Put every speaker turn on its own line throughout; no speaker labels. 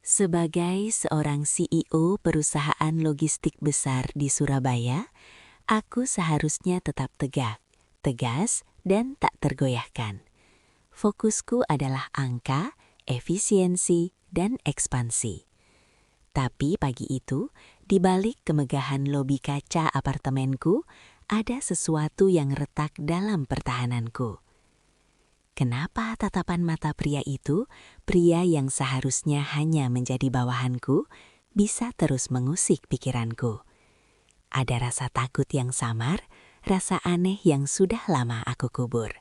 Sebagai seorang CEO perusahaan logistik besar di Surabaya, aku seharusnya tetap tegak, tegas, dan tak tergoyahkan. Fokusku adalah angka, efisiensi, dan ekspansi. Tapi pagi itu, di balik kemegahan lobi kaca apartemenku, ada sesuatu yang retak dalam pertahananku. Kenapa tatapan mata pria itu, pria yang seharusnya hanya menjadi bawahanku, bisa terus mengusik pikiranku? Ada rasa takut yang samar, rasa aneh yang sudah lama aku kubur.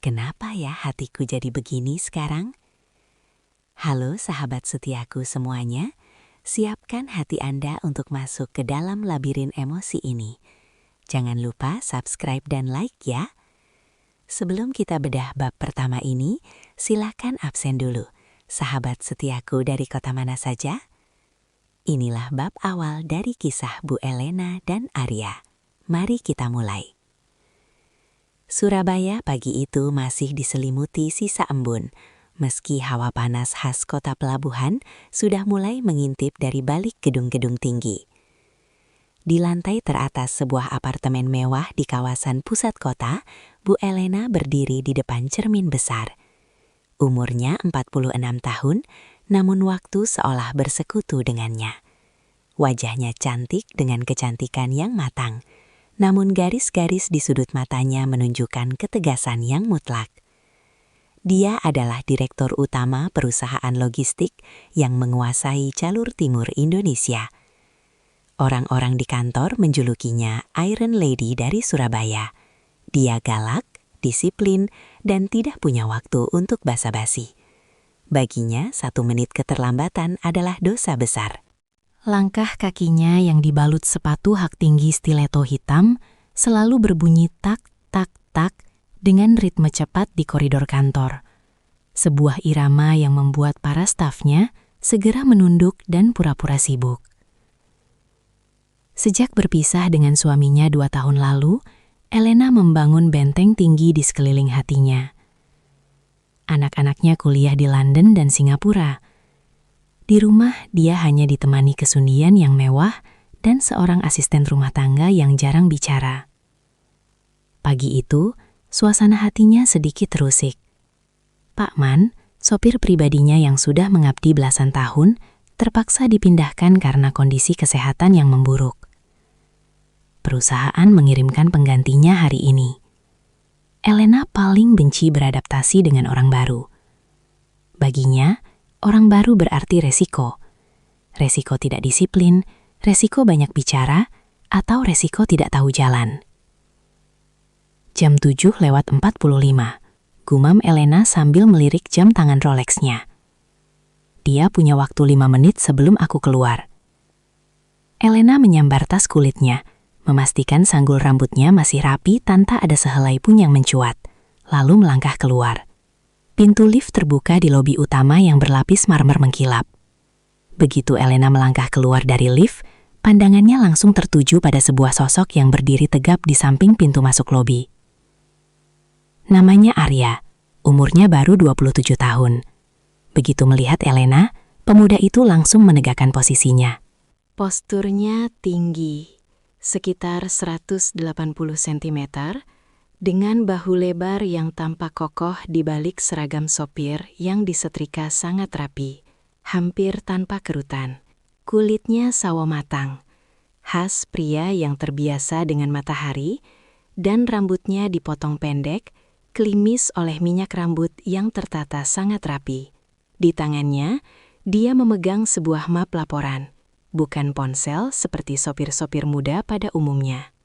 Kenapa ya hatiku jadi begini sekarang? Halo sahabat setiaku semuanya, siapkan hati Anda untuk masuk ke dalam labirin emosi ini. Jangan lupa subscribe dan like ya. Sebelum kita bedah bab pertama ini, silakan absen dulu. Sahabat setiaku dari kota mana saja? Inilah bab awal dari kisah Bu Elena dan Arya. Mari kita mulai. Surabaya pagi itu masih diselimuti sisa embun, meski hawa panas khas kota pelabuhan sudah mulai mengintip dari balik gedung-gedung tinggi. Di lantai teratas sebuah apartemen mewah di kawasan pusat kota, Bu Elena berdiri di depan cermin besar. Umurnya 46 tahun, namun waktu seolah bersekutu dengannya. Wajahnya cantik dengan kecantikan yang matang, namun garis-garis di sudut matanya menunjukkan ketegasan yang mutlak. Dia adalah direktur utama perusahaan logistik yang menguasai jalur timur Indonesia. Orang-orang di kantor menjulukinya Iron Lady dari Surabaya. Dia galak, disiplin, dan tidak punya waktu untuk basa-basi. Baginya, 1 menit keterlambatan adalah dosa besar. Langkah kakinya yang dibalut sepatu hak tinggi stiletto hitam selalu berbunyi tak, tak, tak dengan ritme cepat di koridor kantor. Sebuah irama yang membuat para stafnya segera menunduk dan pura-pura sibuk. Sejak berpisah dengan suaminya 2 tahun lalu, Elena membangun benteng tinggi di sekeliling hatinya. Anak-anaknya kuliah di London dan Singapura. Di rumah, dia hanya ditemani kesundian yang mewah dan seorang asisten rumah tangga yang jarang bicara. Pagi itu, suasana hatinya sedikit terusik. Pak Man, sopir pribadinya yang sudah mengabdi belasan tahun, terpaksa dipindahkan karena kondisi kesehatan yang memburuk. Perusahaan mengirimkan penggantinya hari ini. Elena paling benci beradaptasi dengan orang baru. Baginya, orang baru berarti resiko. Resiko tidak disiplin, resiko banyak bicara, atau resiko tidak tahu jalan. Jam 7:45, gumam Elena sambil melirik jam tangan Rolexnya. Dia punya waktu 5 menit sebelum aku keluar. Elena menyambar tas kulitnya, memastikan sanggul rambutnya masih rapi tanpa ada sehelai pun yang mencuat, lalu melangkah keluar. Pintu lift terbuka di lobi utama yang berlapis marmer mengkilap. Begitu Elena melangkah keluar dari lift, pandangannya langsung tertuju pada sebuah sosok yang berdiri tegap di samping pintu masuk lobi. Namanya Arya, umurnya baru 27 tahun. Begitu melihat Elena, pemuda itu langsung menegakkan posisinya. Posturnya tinggi, sekitar 180 cm, dengan bahu lebar yang tampak kokoh di balik seragam sopir yang disetrika sangat rapi, hampir tanpa kerutan. Kulitnya sawo matang, khas pria yang terbiasa dengan matahari, dan rambutnya dipotong pendek, klimis oleh minyak rambut yang tertata sangat rapi. Di tangannya, dia memegang sebuah map laporan. Bukan ponsel seperti sopir-sopir muda pada umumnya.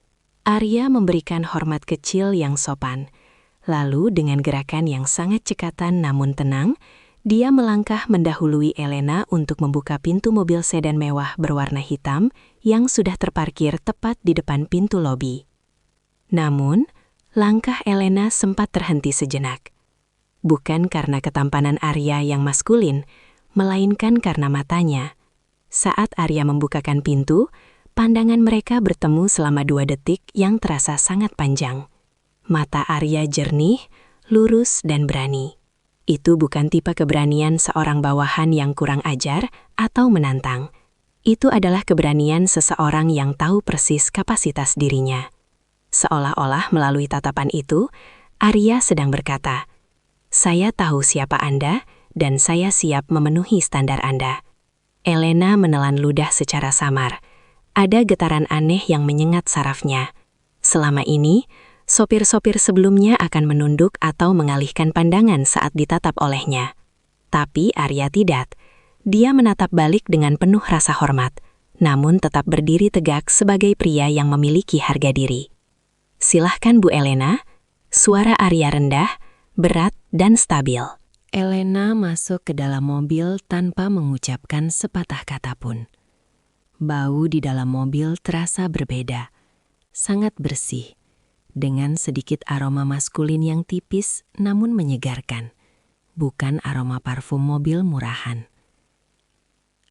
Arya memberikan hormat kecil yang sopan. Lalu dengan gerakan yang sangat cekatan namun tenang, dia melangkah mendahului Elena untuk membuka pintu mobil sedan mewah berwarna hitam yang sudah terparkir tepat di depan pintu lobi. Namun, langkah Elena sempat terhenti sejenak. Bukan karena ketampanan Arya yang maskulin, melainkan karena matanya. Saat Arya membukakan pintu, pandangan mereka bertemu selama 2 detik yang terasa sangat panjang. Mata Arya jernih, lurus dan berani. Itu bukan tipe keberanian seorang bawahan yang kurang ajar atau menantang. Itu adalah keberanian seseorang yang tahu persis kapasitas dirinya. Seolah-olah melalui tatapan itu, Arya sedang berkata, "Saya tahu siapa Anda dan saya siap memenuhi standar Anda." Elena menelan ludah secara samar. Ada getaran aneh yang menyengat sarafnya. Selama ini, sopir-sopir sebelumnya akan menunduk atau mengalihkan pandangan saat ditatap olehnya. Tapi Arya tidak. Dia menatap balik dengan penuh rasa hormat, namun tetap berdiri tegak sebagai pria yang memiliki harga diri. "Silahkan Bu Elena." Suara Arya rendah, berat, dan stabil.
Elena masuk ke dalam mobil tanpa mengucapkan sepatah kata pun. Bau di dalam mobil terasa berbeda, sangat bersih, dengan sedikit aroma maskulin yang tipis namun menyegarkan, bukan aroma parfum mobil murahan.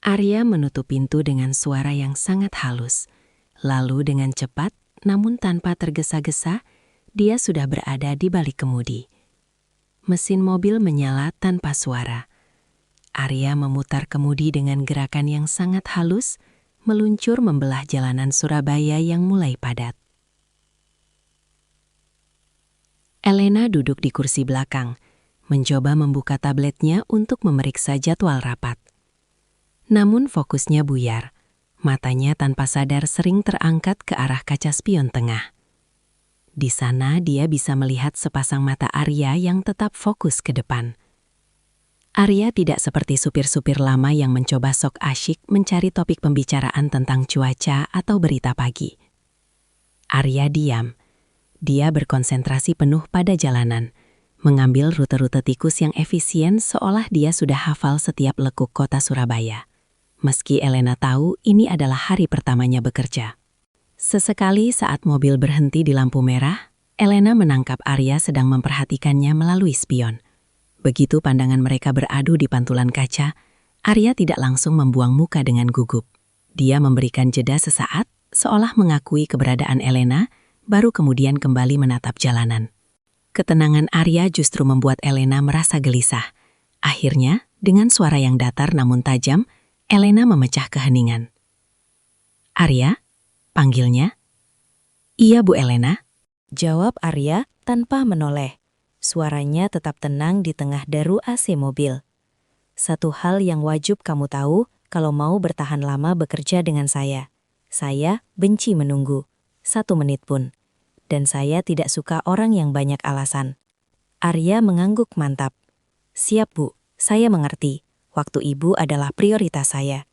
Arya menutup pintu dengan suara yang sangat halus, lalu dengan cepat namun tanpa tergesa-gesa, dia sudah berada di balik kemudi. Mesin mobil menyala tanpa suara. Arya memutar kemudi dengan gerakan yang sangat halus, meluncur membelah jalanan Surabaya yang mulai padat. Elena duduk di kursi belakang, mencoba membuka tabletnya untuk memeriksa jadwal rapat. Namun fokusnya buyar, matanya tanpa sadar sering terangkat ke arah kaca spion tengah. Di sana dia bisa melihat sepasang mata Arya yang tetap fokus ke depan. Arya tidak seperti supir-supir lama yang mencoba sok asyik mencari topik pembicaraan tentang cuaca atau berita pagi. Arya diam. Dia berkonsentrasi penuh pada jalanan, mengambil rute-rute tikus yang efisien seolah dia sudah hafal setiap lekuk kota Surabaya. Meski Elena tahu ini adalah hari pertamanya bekerja. Sesekali saat mobil berhenti di lampu merah, Elena menangkap Arya sedang memperhatikannya melalui spion. Begitu pandangan mereka beradu di pantulan kaca, Arya tidak langsung membuang muka dengan gugup. Dia memberikan jeda sesaat, seolah mengakui keberadaan Elena, baru kemudian kembali menatap jalanan. Ketenangan Arya justru membuat Elena merasa gelisah. Akhirnya, dengan suara yang datar namun tajam, Elena memecah keheningan. "Arya?" panggilnya. "Iya, Bu Elena," jawab Arya tanpa menoleh. Suaranya tetap tenang di tengah deru AC mobil. "Satu hal yang wajib kamu tahu kalau mau bertahan lama bekerja dengan saya. Saya benci menunggu, 1 menit pun. Dan saya tidak suka orang yang banyak alasan." Arya mengangguk mantap. "Siap Bu, saya mengerti. Waktu Ibu adalah prioritas saya."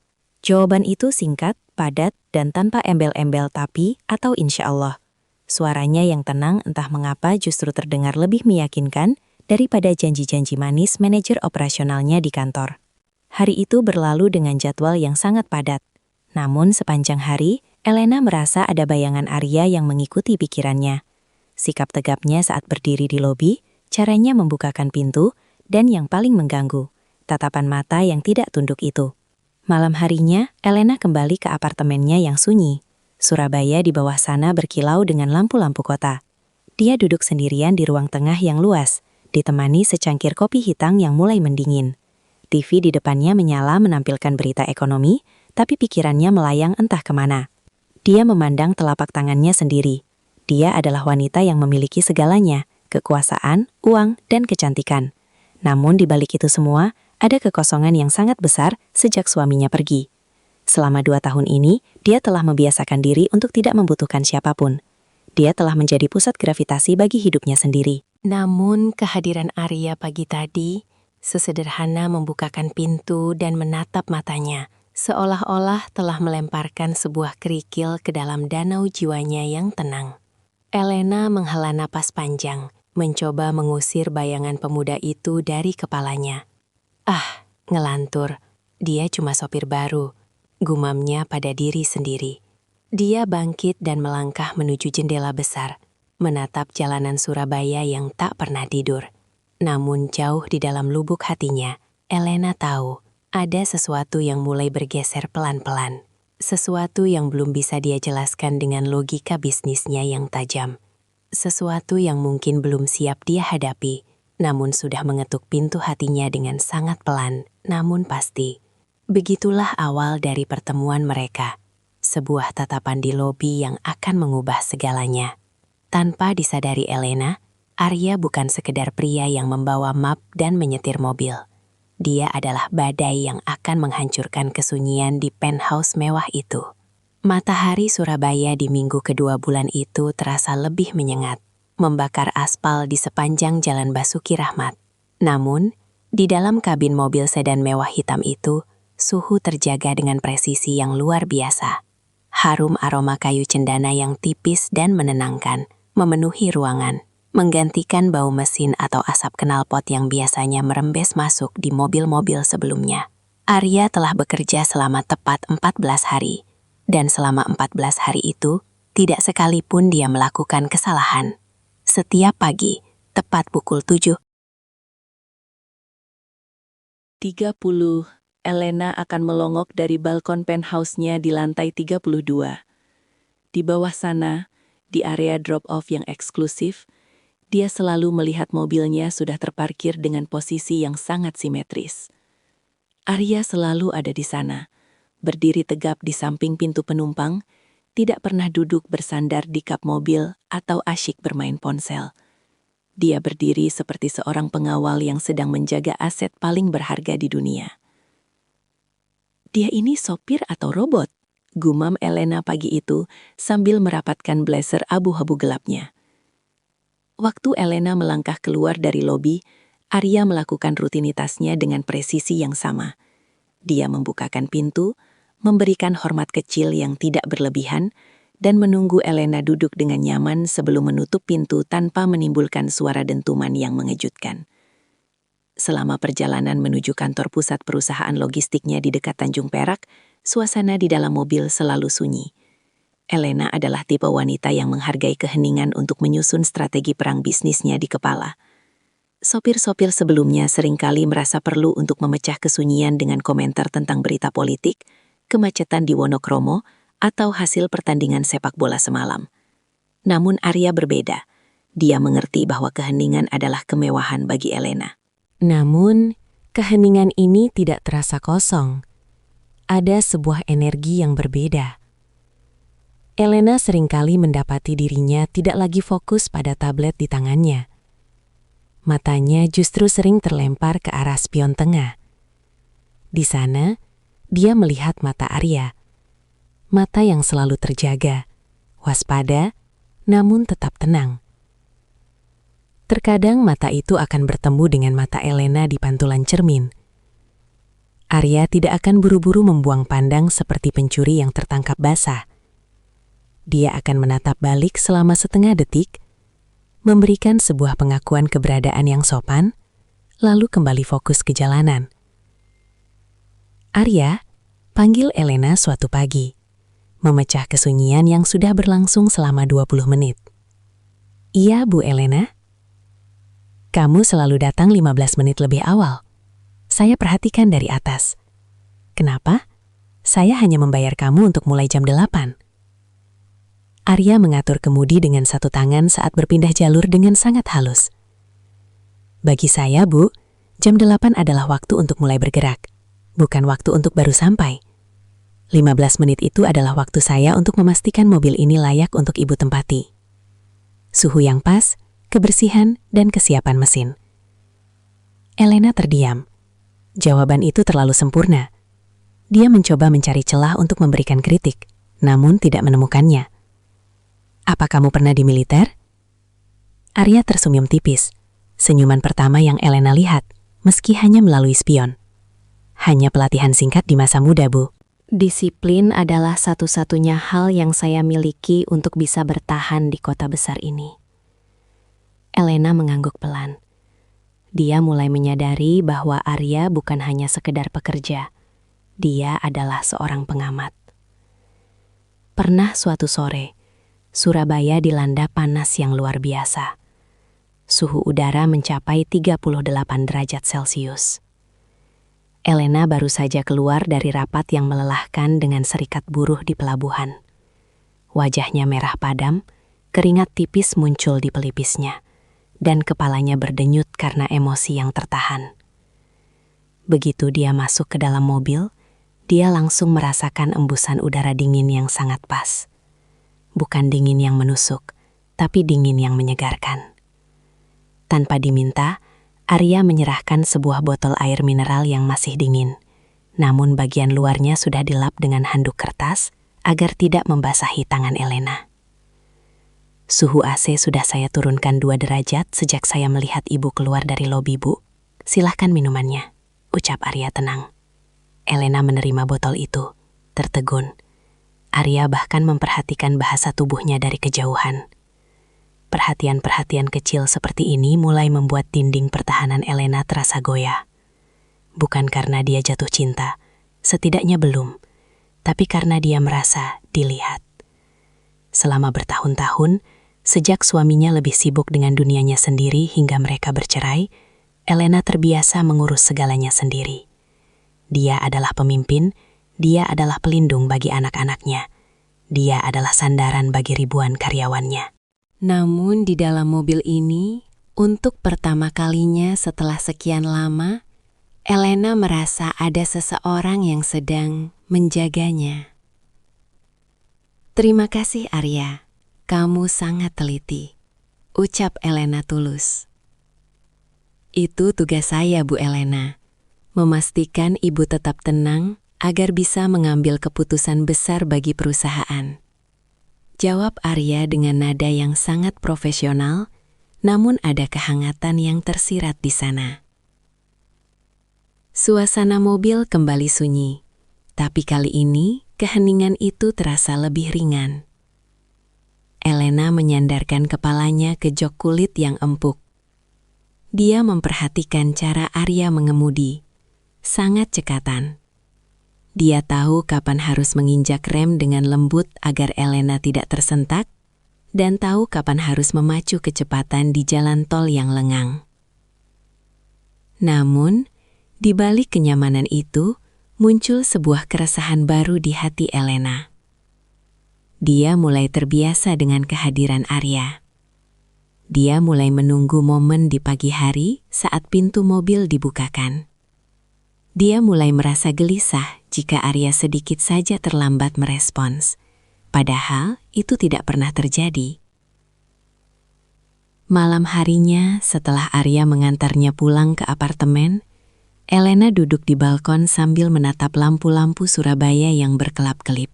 Jawaban itu singkat, padat, dan tanpa embel-embel tapi atau insya Allah. Suaranya yang tenang entah mengapa justru terdengar lebih meyakinkan daripada janji-janji manis manajer operasionalnya di kantor. Hari itu berlalu dengan jadwal yang sangat padat. Namun sepanjang hari, Elena merasa ada bayangan Arya yang mengikuti pikirannya. Sikap tegapnya saat berdiri di lobi, caranya membukakan pintu, dan yang paling mengganggu, tatapan mata yang tidak tunduk itu. Malam harinya, Elena kembali ke apartemennya yang sunyi. Surabaya di bawah sana berkilau dengan lampu-lampu kota. Dia duduk sendirian di ruang tengah yang luas, ditemani secangkir kopi hitam yang mulai mendingin. TV di depannya menyala menampilkan berita ekonomi, tapi pikirannya melayang entah kemana. Dia memandang telapak tangannya sendiri. Dia adalah wanita yang memiliki segalanya, kekuasaan, uang, dan kecantikan. Namun di balik itu semua, ada kekosongan yang sangat besar sejak suaminya pergi. Selama 2 tahun ini, dia telah membiasakan diri untuk tidak membutuhkan siapapun. Dia telah menjadi pusat gravitasi bagi hidupnya sendiri. Namun kehadiran Arya pagi tadi, sesederhana membukakan pintu dan menatap matanya, seolah-olah telah melemparkan sebuah kerikil ke dalam danau jiwanya yang tenang. Elena menghela napas panjang, mencoba mengusir bayangan pemuda itu dari kepalanya. Ngelantur. Dia cuma sopir baru, gumamnya pada diri sendiri. Dia bangkit dan melangkah menuju jendela besar, menatap jalanan Surabaya yang tak pernah tidur. Namun jauh di dalam lubuk hatinya, Elena tahu ada sesuatu yang mulai bergeser pelan-pelan. Sesuatu yang belum bisa dia jelaskan dengan logika bisnisnya yang tajam. Sesuatu yang mungkin belum siap dia hadapi,
namun sudah mengetuk pintu hatinya dengan sangat pelan, namun pasti. Begitulah awal dari pertemuan mereka. Sebuah tatapan di lobi yang akan mengubah segalanya. Tanpa disadari Elena, Arya bukan sekedar pria yang membawa map dan menyetir mobil. Dia adalah badai yang akan menghancurkan kesunyian di penthouse mewah itu. Matahari Surabaya di minggu kedua bulan itu terasa lebih menyengat, membakar aspal di sepanjang Jalan Basuki Rahmat. Namun, di dalam kabin mobil sedan mewah hitam itu, suhu terjaga dengan presisi yang luar biasa. Harum aroma kayu cendana yang tipis dan menenangkan memenuhi ruangan, menggantikan bau mesin atau asap knalpot yang biasanya merembes masuk di mobil-mobil sebelumnya. Arya telah bekerja selama tepat 14 hari, dan selama 14 hari itu, tidak sekalipun dia melakukan kesalahan. Setiap pagi, tepat pukul 7:30,
Elena akan melongok dari balkon penthouse-nya di lantai 32. Di bawah sana, di area drop-off yang eksklusif, dia selalu melihat mobilnya sudah terparkir dengan posisi yang sangat simetris. Arya selalu ada di sana, berdiri tegap di samping pintu penumpang, tidak pernah duduk bersandar di kap mobil atau asyik bermain ponsel. Dia berdiri seperti seorang pengawal yang sedang menjaga aset paling berharga di dunia. Dia ini sopir atau robot? Gumam Elena pagi itu sambil merapatkan blazer abu-abu gelapnya. Waktu Elena melangkah keluar dari lobi, Arya melakukan rutinitasnya dengan presisi yang sama. Dia membukakan pintu, memberikan hormat kecil yang tidak berlebihan, dan menunggu Elena duduk dengan nyaman sebelum menutup pintu tanpa menimbulkan suara dentuman yang mengejutkan. Selama perjalanan menuju kantor pusat perusahaan logistiknya di dekat Tanjung Perak, suasana di dalam mobil selalu sunyi. Elena adalah tipe wanita yang menghargai keheningan untuk menyusun strategi perang bisnisnya di kepala. Sopir-sopir sebelumnya seringkali merasa perlu untuk memecah kesunyian dengan komentar tentang berita politik, kemacetan di Wonokromo, atau hasil pertandingan sepak bola semalam. Namun Arya berbeda. Dia mengerti bahwa keheningan adalah kemewahan bagi Elena.
Namun, keheningan ini tidak terasa kosong. Ada sebuah energi yang berbeda. Elena seringkali mendapati dirinya tidak lagi fokus pada tablet di tangannya. Matanya justru sering terlempar ke arah spion tengah. Di sana, dia melihat mata Arya. Mata yang selalu terjaga, waspada, namun tetap tenang. Terkadang mata itu akan bertemu dengan mata Elena di pantulan cermin. Arya tidak akan buru-buru membuang pandang seperti pencuri yang tertangkap basah. Dia akan menatap balik selama setengah detik, memberikan sebuah pengakuan keberadaan yang sopan, lalu kembali fokus ke jalanan. Arya panggil Elena suatu pagi, memecah kesunyian yang sudah berlangsung selama 20 menit. "Iya, Bu Elena. Kamu selalu datang 15 menit lebih awal. Saya perhatikan dari atas. Kenapa? Saya hanya membayar kamu untuk mulai jam 8. Arya mengatur kemudi dengan satu tangan saat berpindah jalur dengan sangat halus. "Bagi saya, Bu, jam 8 adalah waktu untuk mulai bergerak, bukan waktu untuk baru sampai. 15 menit itu adalah waktu saya untuk memastikan mobil ini layak untuk Ibu tempati. Suhu yang pas, kebersihan, dan kesiapan mesin." Elena terdiam. Jawaban itu terlalu sempurna. Dia mencoba mencari celah untuk memberikan kritik, namun tidak menemukannya. "Apa kamu pernah di militer?" Arya tersenyum tipis, senyuman pertama yang Elena lihat, meski hanya melalui spion. "Hanya pelatihan singkat di masa muda, Bu. Disiplin adalah satu-satunya hal yang saya miliki untuk bisa bertahan di kota besar ini." Elena mengangguk pelan. Dia mulai menyadari bahwa Arya bukan hanya sekedar pekerja. Dia adalah seorang pengamat. Pernah suatu sore, Surabaya dilanda panas yang luar biasa. Suhu udara mencapai 38 derajat Celcius. Elena baru saja keluar dari rapat yang melelahkan dengan serikat buruh di pelabuhan. Wajahnya merah padam, keringat tipis muncul di pelipisnya, dan kepalanya berdenyut karena emosi yang tertahan. Begitu dia masuk ke dalam mobil, dia langsung merasakan embusan udara dingin yang sangat pas. Bukan dingin yang menusuk, tapi dingin yang menyegarkan. Tanpa diminta, Arya menyerahkan sebuah botol air mineral yang masih dingin. Namun bagian luarnya sudah dilap dengan handuk kertas agar tidak membasahi tangan Elena. Suhu AC sudah saya turunkan 2 derajat sejak saya melihat ibu keluar dari lobi, Bu. Silahkan minumannya, ucap Arya tenang. Elena menerima botol itu, tertegun. Arya bahkan memperhatikan bahasa tubuhnya dari kejauhan. Perhatian-perhatian kecil seperti ini mulai membuat dinding pertahanan Elena terasa goyah. Bukan karena dia jatuh cinta, setidaknya belum, tapi karena dia merasa dilihat. Selama bertahun-tahun, sejak suaminya lebih sibuk dengan dunianya sendiri hingga mereka bercerai, Elena terbiasa mengurus segalanya sendiri. Dia adalah pemimpin, dia adalah pelindung bagi anak-anaknya, dia adalah sandaran bagi ribuan karyawannya.
Namun di dalam mobil ini, untuk pertama kalinya setelah sekian lama, Elena merasa ada seseorang yang sedang menjaganya. Terima kasih Arya, kamu sangat teliti, ucap Elena tulus. Itu tugas saya, Bu Elena, memastikan ibu tetap tenang agar bisa mengambil keputusan besar bagi perusahaan. Jawab Arya dengan nada yang sangat profesional, namun ada kehangatan yang tersirat di sana. Suasana mobil kembali sunyi, tapi kali ini keheningan itu terasa lebih ringan. Elena menyandarkan kepalanya ke jok kulit yang empuk. Dia memperhatikan cara Arya mengemudi, sangat cekatan. Dia tahu kapan harus menginjak rem dengan lembut agar Elena tidak tersentak, dan tahu kapan harus memacu kecepatan di jalan tol yang lengang. Namun, di balik kenyamanan itu, muncul sebuah keresahan baru di hati Elena. Dia mulai terbiasa dengan kehadiran Arya. Dia mulai menunggu momen di pagi hari saat pintu mobil dibukakan. Dia mulai merasa gelisah jika Arya sedikit saja terlambat merespons, padahal itu tidak pernah terjadi. Malam harinya, setelah Arya mengantarnya pulang ke apartemen, Elena duduk di balkon sambil menatap lampu-lampu Surabaya yang berkelap-kelip.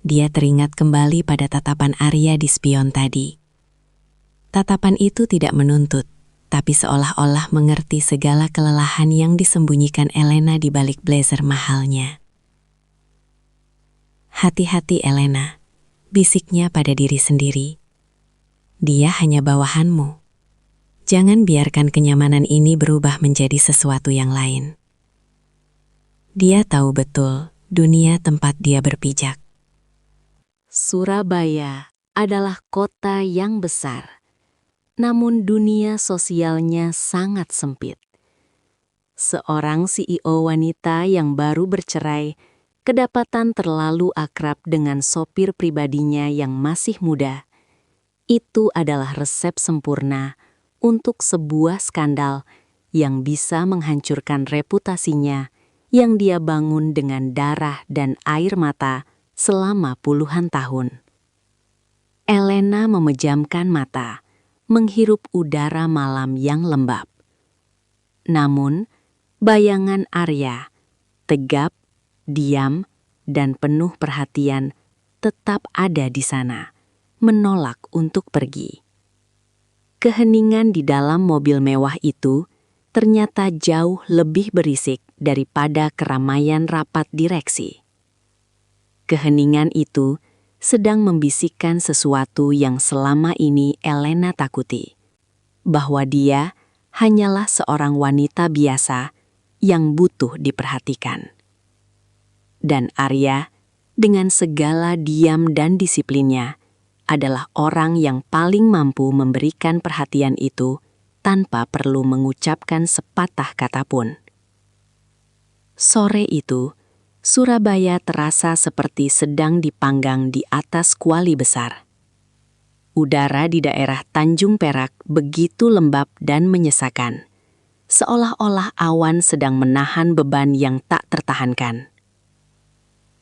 Dia teringat kembali pada tatapan Arya di spion tadi. Tatapan itu tidak menuntut, tapi seolah-olah mengerti segala kelelahan yang disembunyikan Elena di balik blazer mahalnya. Hati-hati Elena, bisiknya pada diri sendiri. Dia hanya bawahanmu. Jangan biarkan kenyamanan ini berubah menjadi sesuatu yang lain. Dia tahu betul dunia tempat dia berpijak. Surabaya adalah kota yang besar. Namun dunia sosialnya sangat sempit. Seorang CEO wanita yang baru bercerai kedapatan terlalu akrab dengan sopir pribadinya yang masih muda. Itu adalah resep sempurna untuk sebuah skandal yang bisa menghancurkan reputasinya yang dia bangun dengan darah dan air mata selama puluhan tahun. Elena memejamkan mata, menghirup udara malam yang lembab. Namun, bayangan Arya, tegap, diam, dan penuh perhatian tetap ada di sana, menolak untuk pergi. Keheningan di dalam mobil mewah itu ternyata jauh lebih berisik daripada keramaian rapat direksi. Keheningan itu sedang membisikkan sesuatu yang selama ini Elena takuti, bahwa dia hanyalah seorang wanita biasa yang butuh diperhatikan. Dan Arya, dengan segala diam dan disiplinnya, adalah orang yang paling mampu memberikan perhatian itu tanpa perlu mengucapkan sepatah kata pun. Sore itu, Surabaya terasa seperti sedang dipanggang di atas kuali besar. Udara di daerah Tanjung Perak begitu lembab dan menyesakan, seolah-olah awan sedang menahan beban yang tak tertahankan.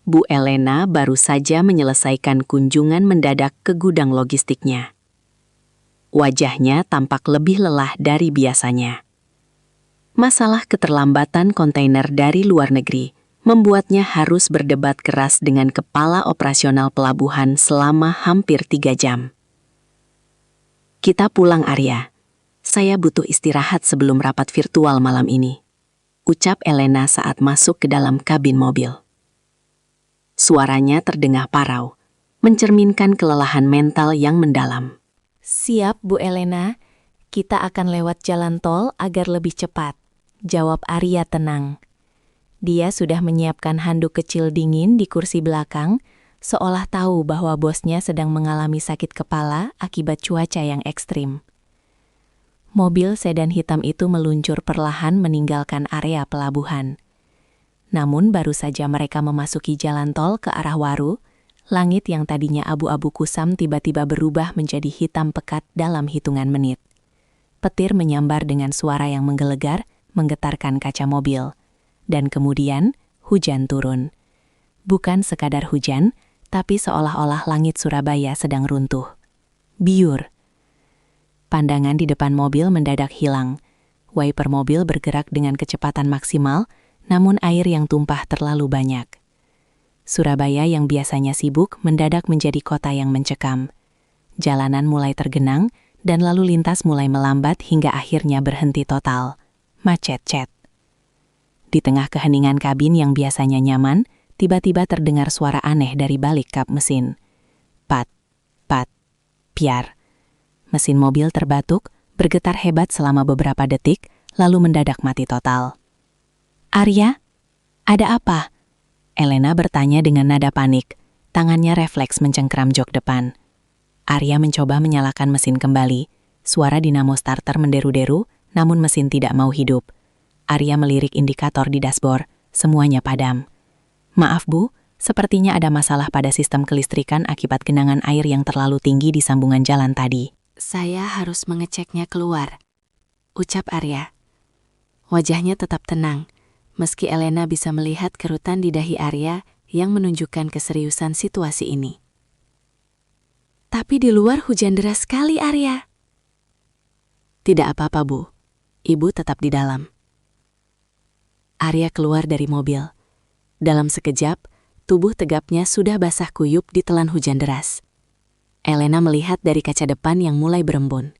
Bu Elena baru saja menyelesaikan kunjungan mendadak ke gudang logistiknya. Wajahnya tampak lebih lelah dari biasanya. Masalah keterlambatan kontainer dari luar negeri membuatnya harus berdebat keras dengan kepala operasional pelabuhan selama hampir 3 jam. "Kita pulang, Arya. Saya butuh istirahat sebelum rapat virtual malam ini," ucap Elena saat masuk ke dalam kabin mobil. Suaranya terdengar parau, mencerminkan kelelahan mental yang mendalam.
"Siap, Bu Elena. Kita akan lewat jalan tol agar lebih cepat," jawab Arya tenang. Dia sudah menyiapkan handuk kecil dingin di kursi belakang, seolah tahu bahwa bosnya sedang mengalami sakit kepala akibat cuaca yang ekstrim. Mobil sedan hitam itu meluncur perlahan meninggalkan area pelabuhan. Namun baru saja mereka memasuki jalan tol ke arah Waru, langit yang tadinya abu-abu kusam tiba-tiba berubah menjadi hitam pekat dalam hitungan menit. Petir menyambar dengan suara yang menggelegar, menggetarkan kaca mobil. Dan kemudian, hujan turun. Bukan sekadar hujan, tapi seolah-olah langit Surabaya sedang runtuh. Biur. Pandangan di depan mobil mendadak hilang. Wiper mobil bergerak dengan kecepatan maksimal, namun air yang tumpah terlalu banyak. Surabaya yang biasanya sibuk mendadak menjadi kota yang mencekam. Jalanan mulai tergenang, dan lalu lintas mulai melambat hingga akhirnya berhenti total. Macet-cet. Di tengah keheningan kabin yang biasanya nyaman, tiba-tiba terdengar suara aneh dari balik kap mesin. Pat, pat, piar. Mesin mobil terbatuk, bergetar hebat selama beberapa detik, lalu mendadak mati total. "Arya, ada apa?" Elena bertanya dengan nada panik. Tangannya refleks mencengkram jok depan. Arya mencoba menyalakan mesin kembali. Suara dinamo starter menderu-deru, namun mesin tidak mau hidup. Arya melirik indikator di dashboard. Semuanya padam. "Maaf, Bu, sepertinya ada masalah pada sistem kelistrikan akibat genangan air yang terlalu tinggi di sambungan jalan tadi."
"Saya harus mengeceknya keluar," ucap Arya. Wajahnya tetap tenang, meski Elena bisa melihat kerutan di dahi Arya yang menunjukkan keseriusan situasi ini. "Tapi di luar hujan deras sekali, Arya." "Tidak apa-apa, Bu. Ibu tetap di dalam." Arya keluar dari mobil. Dalam sekejap, tubuh tegapnya sudah basah kuyup ditelan hujan deras. Elena melihat dari kaca depan yang mulai berembun.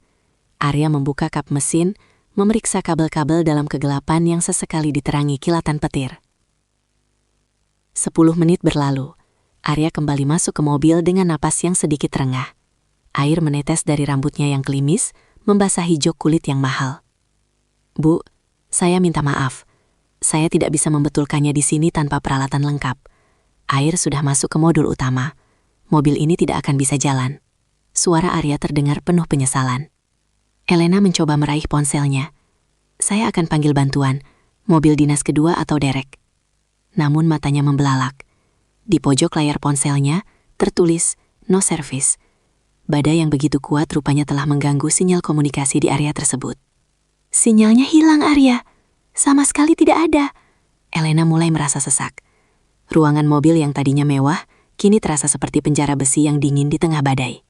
Arya membuka kap mesin, memeriksa kabel-kabel dalam kegelapan yang sesekali diterangi kilatan petir. 10 menit berlalu. Arya kembali masuk ke mobil dengan napas yang sedikit rengah. Air menetes dari rambutnya yang klimis, membasahi jok kulit yang mahal. "Bu, saya minta maaf. Saya tidak bisa membetulkannya di sini tanpa peralatan lengkap. Air sudah masuk ke modul utama. Mobil ini tidak akan bisa jalan." Suara Arya terdengar penuh penyesalan. Elena mencoba meraih ponselnya. "Saya akan panggil bantuan, mobil dinas kedua atau derek." Namun matanya membelalak. Di pojok layar ponselnya tertulis "No service". Badai yang begitu kuat rupanya telah mengganggu sinyal komunikasi di area tersebut. "Sinyalnya hilang, Arya. Sama sekali tidak ada." Elena mulai merasa sesak. Ruangan mobil yang tadinya mewah kini terasa seperti penjara besi yang dingin di tengah badai.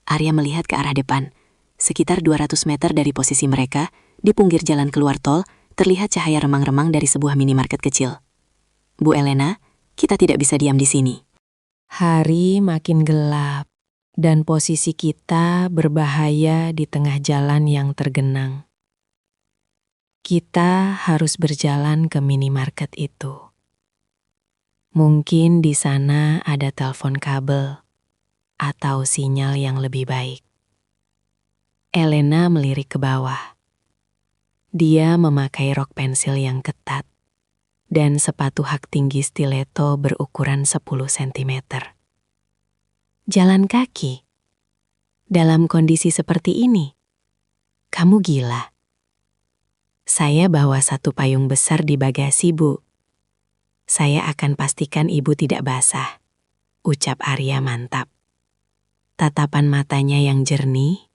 Arya melihat ke arah depan. Sekitar 200 meter dari posisi mereka, di pinggir jalan keluar tol, terlihat cahaya remang-remang dari sebuah minimarket kecil. "Bu Elena, kita tidak bisa diam di sini."
Hari makin gelap, dan posisi kita berbahaya di tengah jalan yang tergenang. Kita harus berjalan ke minimarket itu. Mungkin di sana ada telepon kabel atau sinyal yang lebih baik. Elena melirik ke bawah. Dia memakai rok pensil yang ketat dan sepatu hak tinggi stiletto berukuran 10 cm. Jalan kaki? Dalam kondisi seperti ini? Kamu gila. Saya bawa satu payung besar di bagasi, Bu. Saya akan pastikan ibu tidak basah, ucap Arya mantap. Tatapan matanya yang jernih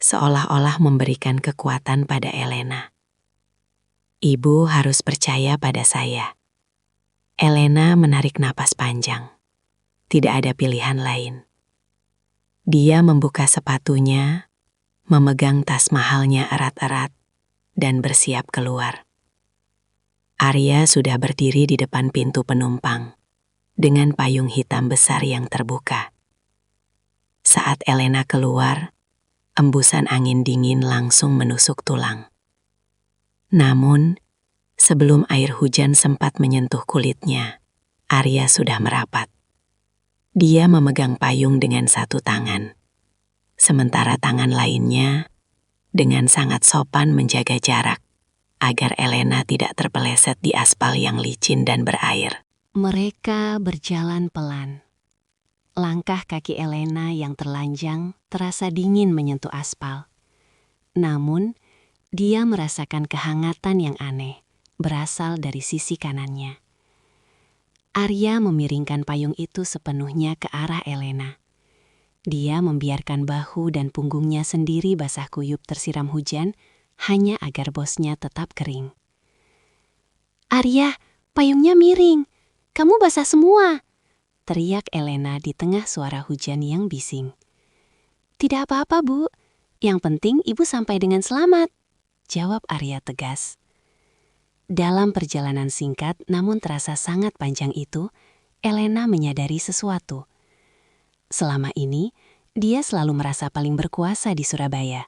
seolah-olah memberikan kekuatan pada Elena. Ibu harus percaya pada saya. Elena menarik napas panjang. Tidak ada pilihan lain. Dia membuka sepatunya, memegang tas mahalnya erat-erat, dan bersiap keluar. Arya sudah berdiri di depan pintu penumpang, dengan payung hitam besar yang terbuka. Saat Elena keluar, embusan angin dingin langsung menusuk tulang. Namun, sebelum air hujan sempat menyentuh kulitnya, Arya sudah merapat. Dia memegang payung dengan satu tangan, sementara tangan lainnya dengan sangat sopan menjaga jarak agar Elena tidak terpeleset di aspal yang licin dan berair.
Mereka berjalan pelan. Langkah kaki Elena yang terlanjang terasa dingin menyentuh aspal. Namun, dia merasakan kehangatan yang aneh berasal dari sisi kanannya. Arya memiringkan payung itu sepenuhnya ke arah Elena. Dia membiarkan bahu dan punggungnya sendiri basah kuyup tersiram hujan hanya agar bosnya tetap kering. "Arya, payungnya miring. Kamu basah semua!" teriak Elena di tengah suara hujan yang bising. "Tidak apa-apa, Bu. Yang penting Ibu sampai dengan selamat," jawab Arya tegas. Dalam perjalanan singkat namun terasa sangat panjang itu, Elena menyadari sesuatu. Selama ini, dia selalu merasa paling berkuasa di Surabaya.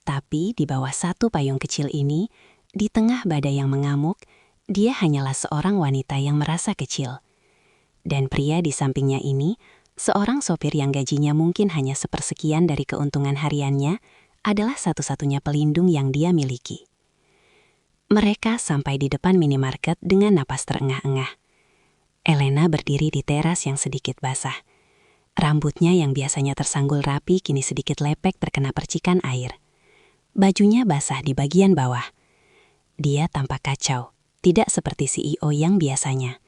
Tapi di bawah satu payung kecil ini, di tengah badai yang mengamuk, dia hanyalah seorang wanita yang merasa kecil. Dan pria di sampingnya ini, seorang sopir yang gajinya mungkin hanya sepersekian dari keuntungan hariannya, adalah satu-satunya pelindung yang dia miliki. Mereka sampai di depan minimarket dengan napas terengah-engah. Elena berdiri di teras yang sedikit basah. Rambutnya yang biasanya tersanggul rapi kini sedikit lepek terkena percikan air. Bajunya basah di bagian bawah. Dia tampak kacau, tidak seperti CEO yang biasanya.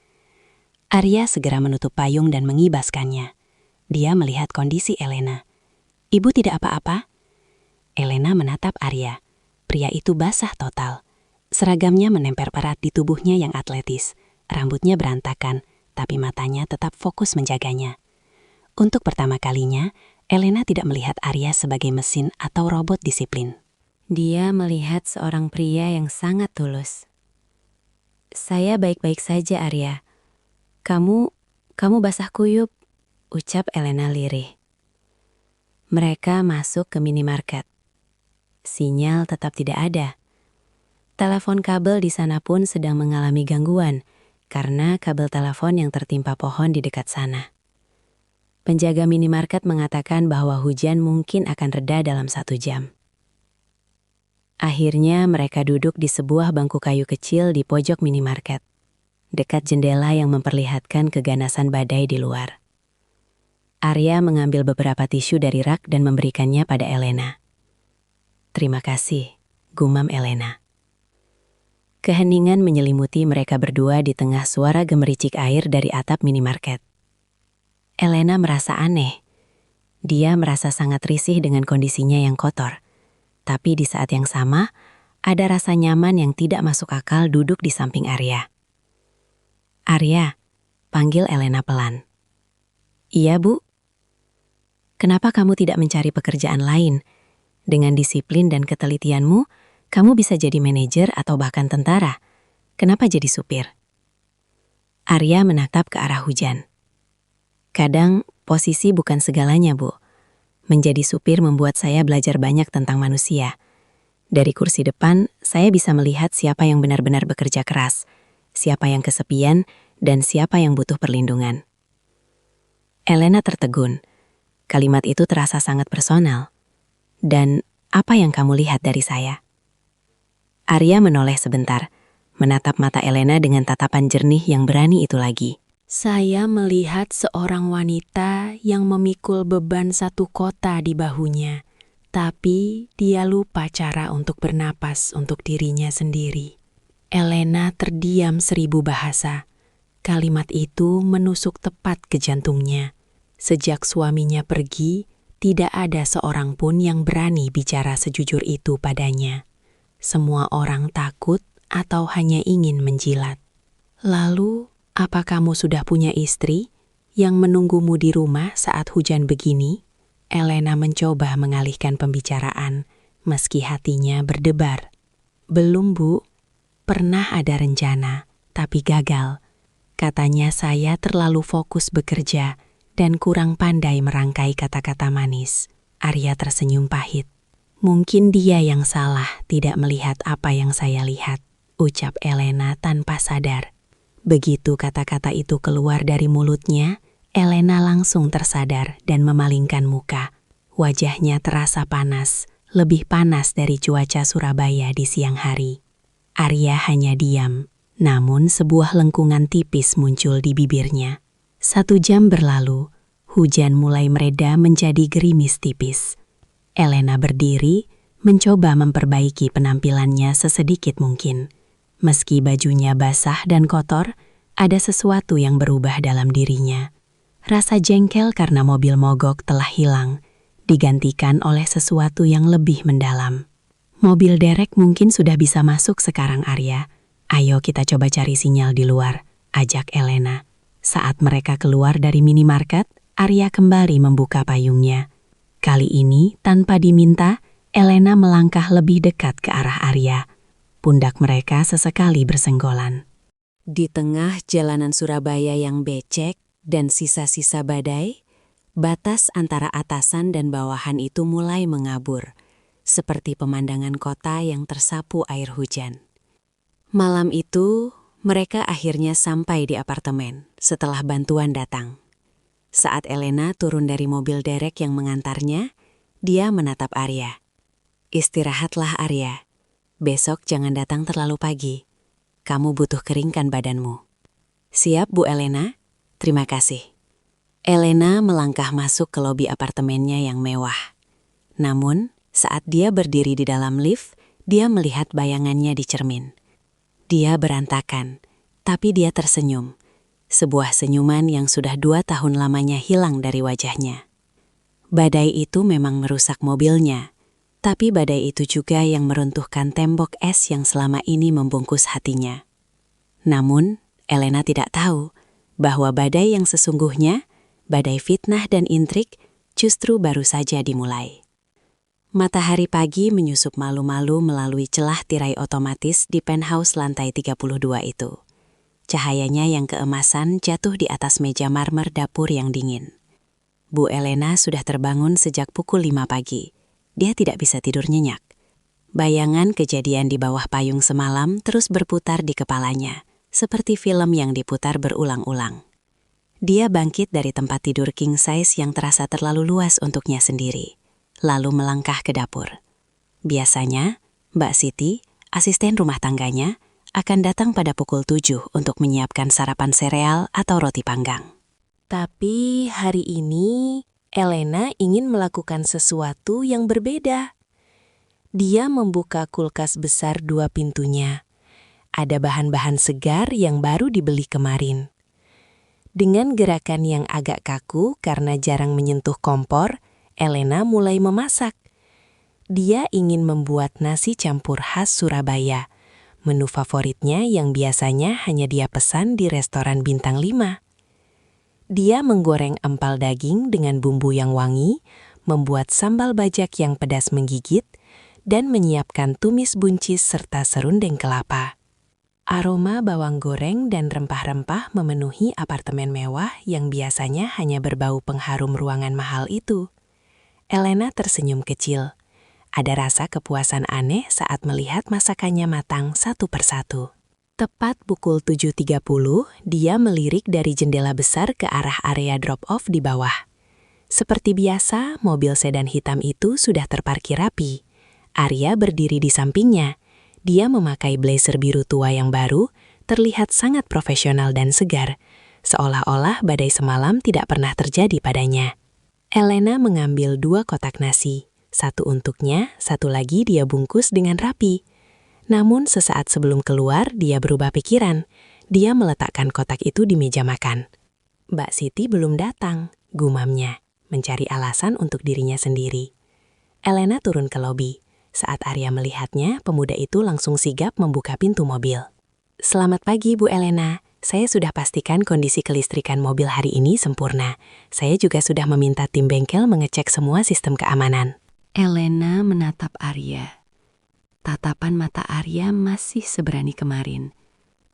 Arya segera menutup payung dan mengibaskannya. Dia melihat kondisi Elena. "Ibu tidak apa-apa?" Elena menatap Arya. Pria itu basah total. Seragamnya menempel erat di tubuhnya yang atletis. Rambutnya berantakan, tapi matanya tetap fokus menjaganya. Untuk pertama kalinya, Elena tidak melihat Arya sebagai mesin atau robot disiplin. Dia melihat seorang pria yang sangat tulus. "Saya baik-baik saja, Arya. Kamu basah kuyup," ucap Elena lirih. Mereka masuk ke minimarket. Sinyal tetap tidak ada. Telepon kabel di sana pun sedang mengalami gangguan karena kabel telepon yang tertimpa pohon di dekat sana. Penjaga minimarket mengatakan bahwa hujan mungkin akan reda dalam 1 jam. Akhirnya mereka duduk di sebuah bangku kayu kecil di pojok minimarket, dekat jendela yang memperlihatkan keganasan badai di luar. Arya mengambil beberapa tisu dari rak dan memberikannya pada Elena. "Terima kasih," gumam Elena. Keheningan menyelimuti mereka berdua di tengah suara gemericik air dari atap minimarket. Elena merasa aneh. Dia merasa sangat risih dengan kondisinya yang kotor. Tapi di saat yang sama, ada rasa nyaman yang tidak masuk akal duduk di samping Arya. "Arya," panggil Elena pelan. "Iya, Bu." "Kenapa kamu tidak mencari pekerjaan lain? Dengan disiplin dan ketelitianmu, kamu bisa jadi manajer atau bahkan tentara. Kenapa jadi supir?" Arya menatap ke arah hujan. "Kadang posisi bukan segalanya, Bu. Menjadi supir membuat saya belajar banyak tentang manusia. Dari kursi depan, saya bisa melihat siapa yang benar-benar bekerja keras, siapa yang kesepian, dan siapa yang butuh perlindungan." Elena tertegun. Kalimat itu terasa sangat personal. "Dan apa yang kamu lihat dari saya?" Arya menoleh sebentar, menatap mata Elena dengan tatapan jernih yang berani itu lagi. "Saya melihat seorang wanita yang memikul beban satu kota di bahunya, tapi dia lupa cara untuk bernapas untuk dirinya sendiri." Elena terdiam 1000 bahasa. Kalimat itu menusuk tepat ke jantungnya.
Sejak suaminya pergi, tidak ada seorang pun yang berani bicara sejujur itu padanya. Semua orang takut atau hanya ingin menjilat. Lalu, apa kamu sudah punya istri yang menunggumu di rumah saat hujan begini? Elena mencoba mengalihkan pembicaraan, meski hatinya berdebar. Belum, Bu. Pernah ada rencana, tapi gagal. Katanya saya terlalu fokus bekerja dan kurang pandai merangkai kata-kata manis. Arya tersenyum pahit. Mungkin dia yang salah tidak melihat apa yang saya lihat, ucap Elena tanpa sadar. Begitu kata-kata itu keluar dari mulutnya, Elena langsung tersadar dan memalingkan muka. Wajahnya terasa panas, lebih panas dari cuaca Surabaya di siang hari. Arya hanya diam, namun sebuah lengkungan tipis muncul di bibirnya. 1 jam berlalu, hujan mulai mereda menjadi gerimis tipis. Elena berdiri, mencoba memperbaiki penampilannya sesedikit mungkin. Meski bajunya basah dan kotor, ada sesuatu yang berubah dalam dirinya. Rasa jengkel karena mobil mogok telah hilang, digantikan oleh sesuatu yang lebih mendalam. Mobil derek mungkin sudah bisa masuk sekarang, Arya. Ayo kita coba cari sinyal di luar, ajak Elena. Saat mereka keluar dari minimarket, Arya kembali membuka payungnya. Kali ini, tanpa diminta, Elena melangkah lebih dekat ke arah Arya. Pundak mereka sesekali bersenggolan.
Di tengah jalanan Surabaya yang becek dan sisa-sisa badai, batas antara atasan dan bawahan itu mulai mengabur, seperti pemandangan kota yang tersapu air hujan. Malam itu, mereka akhirnya sampai di apartemen setelah bantuan datang. Saat Elena turun dari mobil derek yang mengantarnya, dia menatap Arya. Istirahatlah Arya, besok jangan datang terlalu pagi. Kamu butuh keringkan badanmu. Siap Bu Elena? Terima kasih. Elena melangkah masuk ke lobi apartemennya yang mewah. Namun, saat dia berdiri di dalam lift, dia melihat bayangannya di cermin. Dia berantakan, tapi dia tersenyum. Sebuah senyuman yang sudah 2 tahun lamanya hilang dari wajahnya. Badai itu memang merusak mobilnya, tapi badai itu juga yang meruntuhkan tembok es yang selama ini membungkus hatinya. Namun, Elena tidak tahu bahwa badai yang sesungguhnya, badai fitnah dan intrik, justru baru saja dimulai. Matahari pagi menyusup malu-malu melalui celah tirai otomatis di penthouse lantai 32 itu. Cahayanya yang keemasan jatuh di atas meja marmer dapur yang dingin. Bu Elena sudah terbangun sejak pukul 5 pagi. Dia tidak bisa tidur nyenyak. Bayangan kejadian di bawah payung semalam terus berputar di kepalanya, seperti film yang diputar berulang-ulang. Dia bangkit dari tempat tidur king size yang terasa terlalu luas untuknya sendiri, lalu melangkah ke dapur. Biasanya, Mbak Siti, asisten rumah tangganya, akan datang pada pukul 7 untuk menyiapkan sarapan sereal atau roti panggang.
Tapi hari ini, Elena ingin melakukan sesuatu yang berbeda. Dia membuka kulkas besar 2 pintunya. Ada bahan-bahan segar yang baru dibeli kemarin. Dengan gerakan yang agak kaku karena jarang menyentuh kompor, Elena mulai memasak. Dia ingin membuat nasi campur khas Surabaya, menu favoritnya yang biasanya hanya dia pesan di restoran bintang 5. Dia menggoreng empal daging dengan bumbu yang wangi, membuat sambal bajak yang pedas menggigit, dan menyiapkan tumis buncis serta serundeng kelapa. Aroma bawang goreng dan rempah-rempah memenuhi apartemen mewah yang biasanya hanya berbau pengharum ruangan mahal itu. Elena tersenyum kecil. Ada rasa kepuasan aneh saat melihat masakannya matang satu persatu. Tepat pukul 7.30, dia melirik dari jendela besar ke arah area drop-off di bawah. Seperti biasa, mobil sedan hitam itu sudah terparkir rapi. Arya berdiri di sampingnya. Dia memakai blazer biru tua yang baru, terlihat sangat profesional dan segar, seolah-olah badai semalam tidak pernah terjadi padanya. Elena mengambil 2 kotak nasi, satu untuknya, satu lagi dia bungkus dengan rapi. Namun sesaat sebelum keluar, dia berubah pikiran. Dia meletakkan kotak itu di meja makan. Mbak Siti belum datang, gumamnya, mencari alasan untuk dirinya sendiri. Elena turun ke lobi. Saat Arya melihatnya, pemuda itu langsung sigap membuka pintu mobil. "Selamat pagi, Bu Elena. Saya sudah pastikan kondisi kelistrikan mobil hari ini sempurna. Saya juga sudah meminta tim bengkel mengecek semua sistem keamanan."
Elena menatap Arya. Tatapan mata Arya masih seberani kemarin.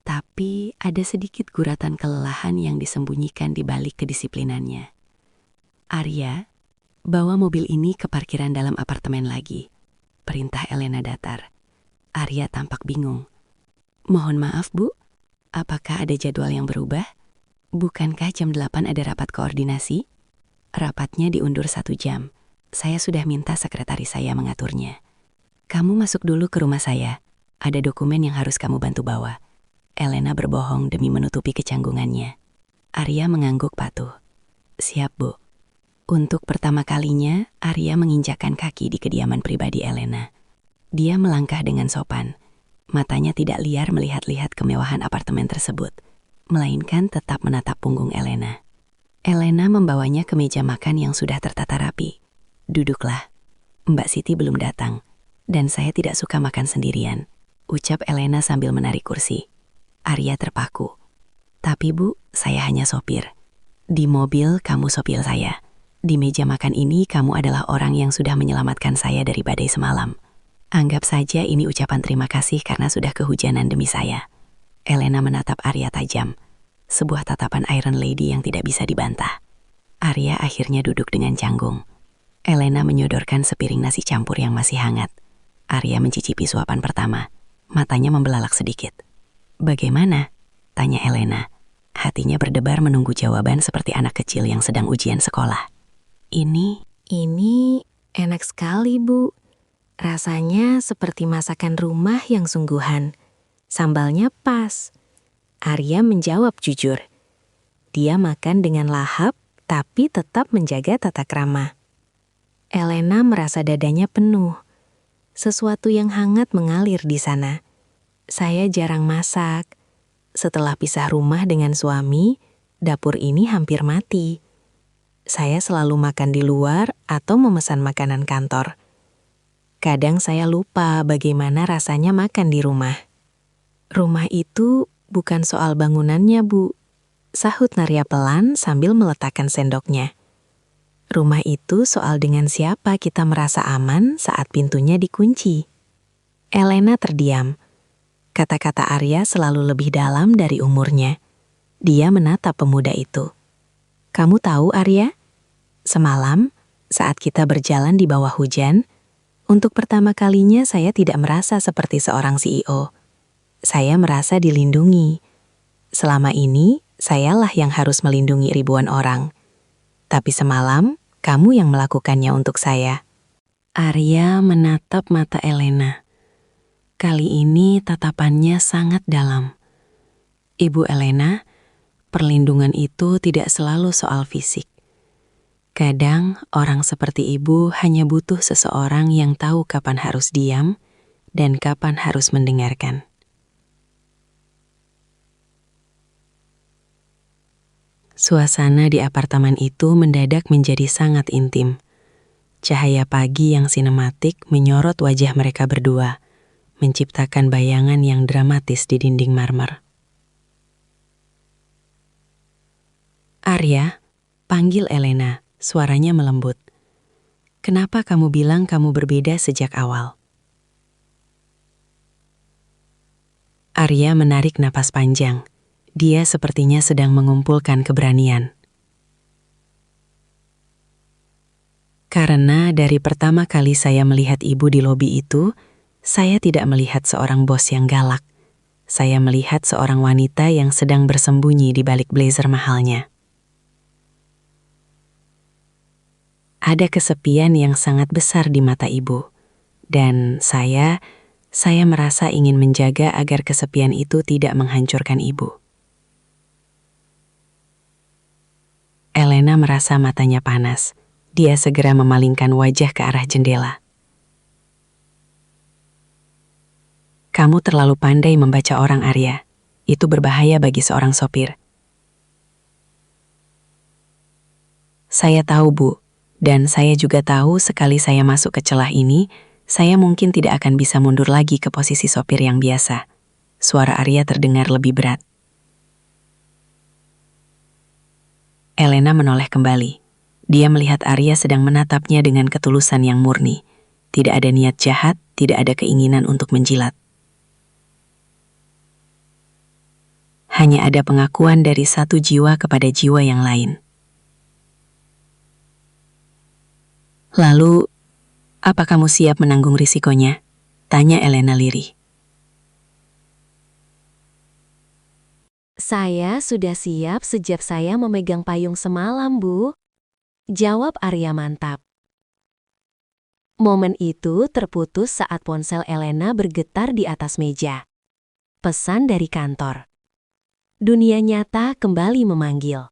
Tapi ada sedikit guratan kelelahan yang disembunyikan di balik kedisiplinannya. "Arya, bawa mobil ini ke parkiran dalam apartemen lagi," perintah Elena datar. Arya tampak bingung. "Mohon maaf, Bu. Apakah ada jadwal yang berubah? Bukankah jam 8 ada rapat koordinasi?" "Rapatnya diundur 1 jam. Saya sudah minta sekretaris saya mengaturnya. Kamu masuk dulu ke rumah saya. Ada dokumen yang harus kamu bantu bawa." Elena berbohong demi menutupi kecanggungannya. Arya mengangguk patuh. "Siap, Bu." Untuk pertama kalinya, Arya menginjakkan kaki di kediaman pribadi Elena. Dia melangkah dengan sopan. Matanya tidak liar melihat-lihat kemewahan apartemen tersebut, melainkan tetap menatap punggung Elena. Elena membawanya ke meja makan yang sudah tertata rapi. "Duduklah. Mbak Siti belum datang, dan saya tidak suka makan sendirian," ucap Elena sambil menarik kursi. Arya terpaku. "Tapi Bu, saya hanya sopir. Di mobil kamu sopir saya. Di meja makan ini kamu adalah orang yang sudah menyelamatkan saya dari badai semalam. Anggap saja ini ucapan terima kasih karena sudah kehujanan demi saya." Elena menatap Arya tajam. Sebuah tatapan Iron Lady yang tidak bisa dibantah. Arya akhirnya duduk dengan canggung. Elena menyodorkan sepiring nasi campur yang masih hangat. Arya mencicipi suapan pertama. Matanya membelalak sedikit. "Bagaimana?" tanya Elena. Hatinya berdebar menunggu jawaban seperti anak kecil yang sedang ujian sekolah. Ini enak sekali, Bu. Rasanya seperti masakan rumah yang sungguhan. Sambalnya pas." Arya menjawab jujur. Dia makan dengan lahap, tapi tetap menjaga tata krama. Elena merasa dadanya penuh. Sesuatu yang hangat mengalir di sana. "Saya jarang masak. Setelah pisah rumah dengan suami, dapur ini hampir mati. Saya selalu makan di luar atau memesan makanan kantor. Kadang saya lupa bagaimana rasanya makan di rumah." "Rumah itu bukan soal bangunannya, Bu," sahut Narya pelan sambil meletakkan sendoknya. "Rumah itu soal dengan siapa kita merasa aman saat pintunya dikunci." Elena terdiam. Kata-kata Arya selalu lebih dalam dari umurnya. Dia menatap pemuda itu. "Kamu tahu, Arya? Semalam, saat kita berjalan di bawah hujan, untuk pertama kalinya saya tidak merasa seperti seorang CEO. Saya merasa dilindungi. Selama ini, sayalah yang harus melindungi ribuan orang. Tapi semalam, kamu yang melakukannya untuk saya." Arya menatap mata Elena. Kali ini tatapannya sangat dalam. "Ibu Elena, perlindungan itu tidak selalu soal fisik. Kadang orang seperti ibu hanya butuh seseorang yang tahu kapan harus diam dan kapan harus mendengarkan." Suasana di apartemen itu mendadak menjadi sangat intim. Cahaya pagi yang sinematik menyorot wajah mereka berdua, menciptakan bayangan yang dramatis di dinding marmer. "Arya," panggil Elena, suaranya melembut. "Kenapa kamu bilang kamu berbeda sejak awal?" Arya menarik napas panjang. Dia sepertinya sedang mengumpulkan keberanian. "Karena dari pertama kali saya melihat ibu di lobi itu, saya tidak melihat seorang bos yang galak. Saya melihat seorang wanita yang sedang bersembunyi di balik blazer mahalnya. Ada kesepian yang sangat besar di mata ibu, dan saya merasa ingin menjaga agar kesepian itu tidak menghancurkan ibu." Elena merasa matanya panas. Dia segera memalingkan wajah ke arah jendela. "Kamu terlalu pandai membaca orang, Arya. Itu berbahaya bagi seorang sopir."
Saya tahu, Bu. Dan saya juga tahu sekali saya masuk ke celah ini, saya mungkin tidak akan bisa mundur lagi ke posisi sopir yang biasa. Suara Arya terdengar lebih berat. Elena menoleh kembali. Dia melihat Arya sedang menatapnya dengan ketulusan yang murni. Tidak ada niat jahat, tidak ada keinginan untuk menjilat. Hanya ada pengakuan dari satu jiwa kepada jiwa yang lain. Lalu, apa kamu siap menanggung risikonya? Tanya Elena lirih.
Saya sudah siap sejak saya memegang payung semalam, Bu. Jawab Arya mantap. Momen itu terputus saat ponsel Elena bergetar di atas meja. Pesan dari kantor. Dunia nyata kembali memanggil.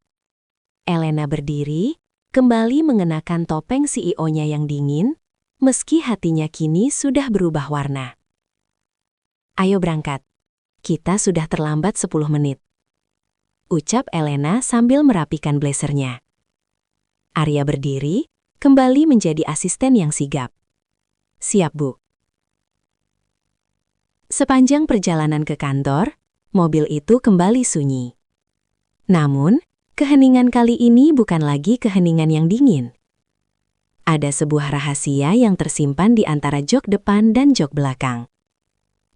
Elena berdiri, kembali mengenakan topeng CEO-nya yang dingin, meski hatinya kini sudah berubah warna. Ayo berangkat. Kita sudah terlambat 10 menit. Ucap Elena sambil merapikan blazernya. Arya berdiri, kembali menjadi asisten yang sigap. Siap, Bu. Sepanjang perjalanan ke kantor, mobil itu kembali sunyi. Namun, keheningan kali ini bukan lagi keheningan yang dingin. Ada sebuah rahasia yang tersimpan di antara jok depan dan jok belakang.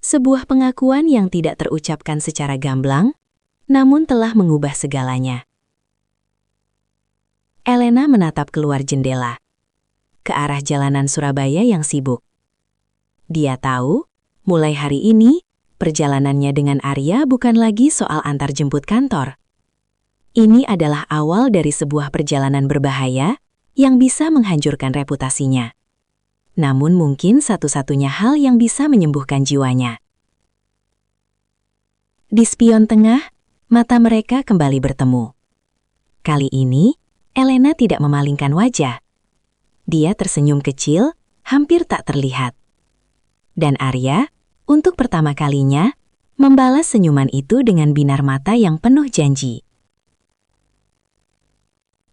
Sebuah pengakuan yang tidak terucapkan secara gamblang, namun telah mengubah segalanya. Elena menatap keluar jendela, ke arah jalanan Surabaya yang sibuk. Dia tahu, mulai hari ini, perjalanannya dengan Arya bukan lagi soal antar jemput kantor. Ini adalah awal dari sebuah perjalanan berbahaya yang bisa menghancurkan reputasinya. Namun mungkin satu-satunya hal yang bisa menyembuhkan jiwanya. Di spion tengah, mata mereka kembali bertemu. Kali ini, Elena tidak memalingkan wajah. Dia tersenyum kecil, hampir tak terlihat. Dan Arya, untuk pertama kalinya, membalas senyuman itu dengan binar mata yang penuh janji.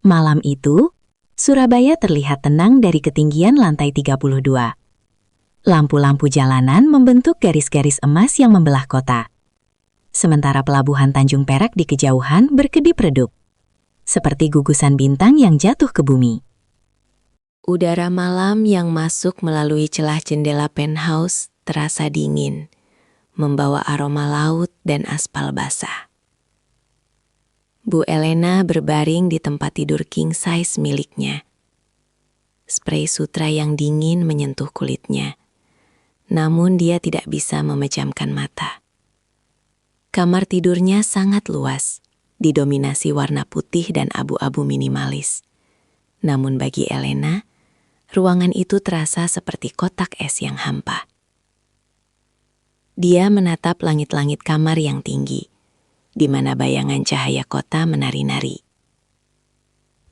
Malam itu, Surabaya terlihat tenang dari ketinggian lantai 32. Lampu-lampu jalanan membentuk garis-garis emas yang membelah kota. Sementara pelabuhan Tanjung Perak di kejauhan berkedip-redup, seperti gugusan bintang yang jatuh ke bumi. Udara malam yang masuk melalui celah jendela penthouse terasa dingin, membawa aroma laut dan aspal basah. Bu Elena berbaring di tempat tidur king size miliknya. Spray sutra yang dingin menyentuh kulitnya, namun dia tidak bisa memejamkan mata. Kamar tidurnya sangat luas, didominasi warna putih dan abu-abu minimalis. Namun bagi Elena, ruangan itu terasa seperti kotak es yang hampa. Dia menatap langit-langit kamar yang tinggi, di mana bayangan cahaya kota menari-nari.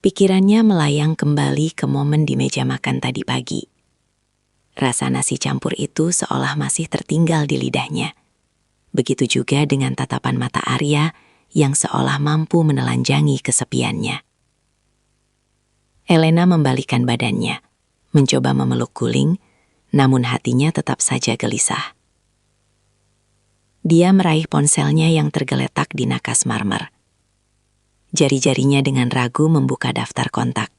Pikirannya melayang kembali ke momen di meja makan tadi pagi. Rasa nasi campur itu seolah masih tertinggal di lidahnya. Begitu juga dengan tatapan mata Arya yang seolah mampu menelanjangi kesepiannya. Elena membalikkan badannya, mencoba memeluk guling, namun hatinya tetap saja gelisah. Dia meraih ponselnya yang tergeletak di nakas marmer. Jari-jarinya dengan ragu membuka daftar kontak.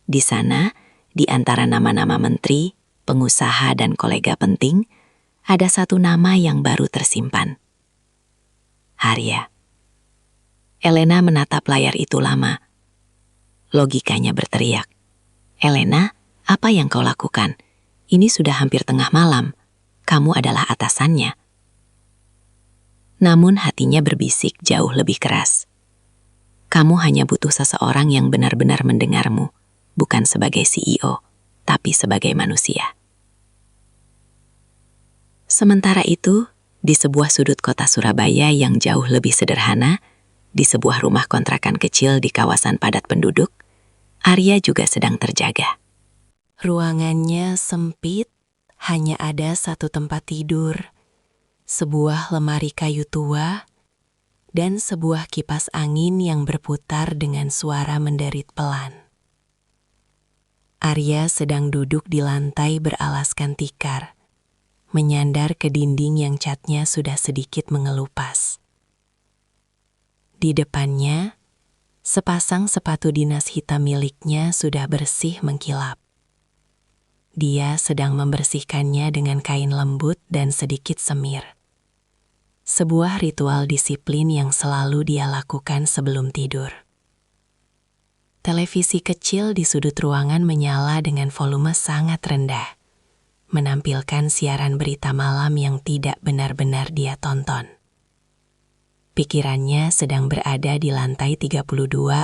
Di sana, di antara nama-nama menteri, pengusaha, dan kolega penting, ada satu nama yang baru tersimpan. Arya. Elena menatap layar itu lama. Logikanya berteriak. Elena, apa yang kau lakukan? Ini sudah hampir tengah malam. Kamu adalah atasannya. Namun hatinya berbisik jauh lebih keras. Kamu hanya butuh seseorang yang benar-benar mendengarmu, bukan sebagai CEO, tapi sebagai manusia. Sementara itu, di sebuah sudut kota Surabaya yang jauh lebih sederhana, di sebuah rumah kontrakan kecil di kawasan padat penduduk, Arya juga sedang terjaga. Ruangannya sempit, hanya ada satu tempat tidur, sebuah lemari kayu tua, dan sebuah kipas angin yang berputar dengan suara menderit pelan. Arya sedang duduk di lantai beralaskan tikar, menyandar ke dinding yang catnya sudah sedikit mengelupas. Di depannya, sepasang sepatu dinas hitam miliknya sudah bersih mengkilap. Dia sedang membersihkannya dengan kain lembut dan sedikit semir. Sebuah ritual disiplin yang selalu dia lakukan sebelum tidur. Televisi kecil di sudut ruangan menyala dengan volume sangat rendah, menampilkan siaran berita malam yang tidak benar-benar dia tonton. Pikirannya sedang berada di lantai 32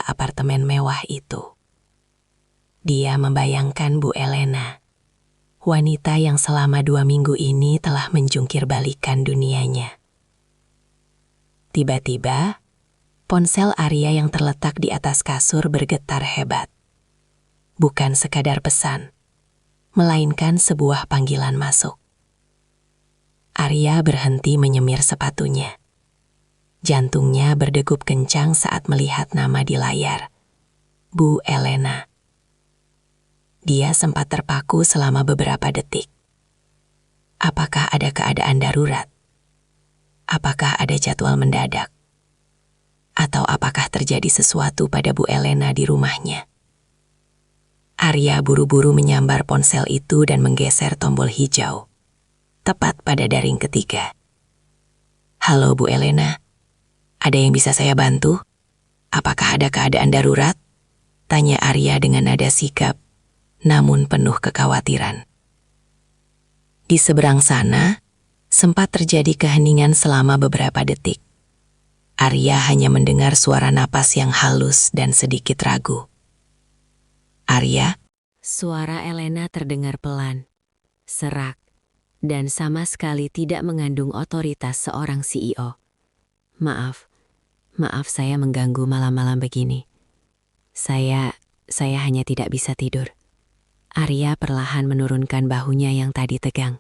apartemen mewah itu. Dia membayangkan Bu Elena, wanita yang selama 2 minggu ini telah menjungkir balikan dunianya. Tiba-tiba, ponsel Arya yang terletak di atas kasur bergetar hebat. Bukan sekadar pesan, melainkan sebuah panggilan masuk. Arya berhenti menyemir sepatunya. Jantungnya berdegup kencang saat melihat nama di layar. Bu Elena. Dia sempat terpaku selama beberapa detik. Apakah ada keadaan darurat? Apakah ada jadwal mendadak? Atau apakah terjadi sesuatu pada Bu Elena di rumahnya? Arya buru-buru menyambar ponsel itu dan menggeser tombol hijau, tepat pada daring ketiga. Halo Bu Elena, ada yang bisa saya bantu? Apakah ada keadaan darurat? Tanya Arya dengan nada sikap, namun penuh kekhawatiran. Di seberang sana, sempat terjadi keheningan selama beberapa detik. Arya hanya mendengar suara napas yang halus dan sedikit ragu. Arya? Suara Elena terdengar pelan, serak, dan sama sekali tidak mengandung otoritas seorang CEO. Maaf saya mengganggu malam-malam begini. Saya hanya tidak bisa tidur. Arya perlahan menurunkan bahunya yang tadi tegang.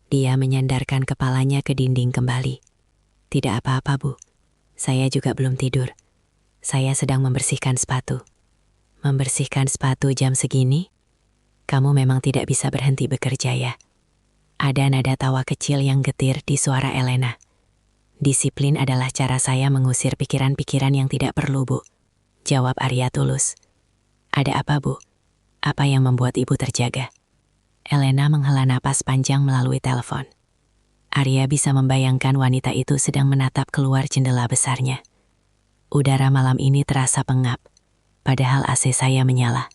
Dia menyandarkan kepalanya ke dinding kembali. Tidak apa-apa, Bu. Saya juga belum tidur. Saya sedang membersihkan sepatu. Membersihkan sepatu jam segini? Kamu memang tidak bisa berhenti bekerja ya? Ada nada tawa kecil yang getir di suara Elena. Disiplin adalah cara saya mengusir pikiran-pikiran yang tidak perlu, Bu. Jawab Arya tulus. Ada apa, Bu? Apa yang membuat Ibu terjaga? Elena menghela napas panjang melalui telepon. Arya bisa membayangkan wanita itu sedang menatap keluar jendela besarnya. Udara malam ini terasa pengap, padahal AC saya menyala.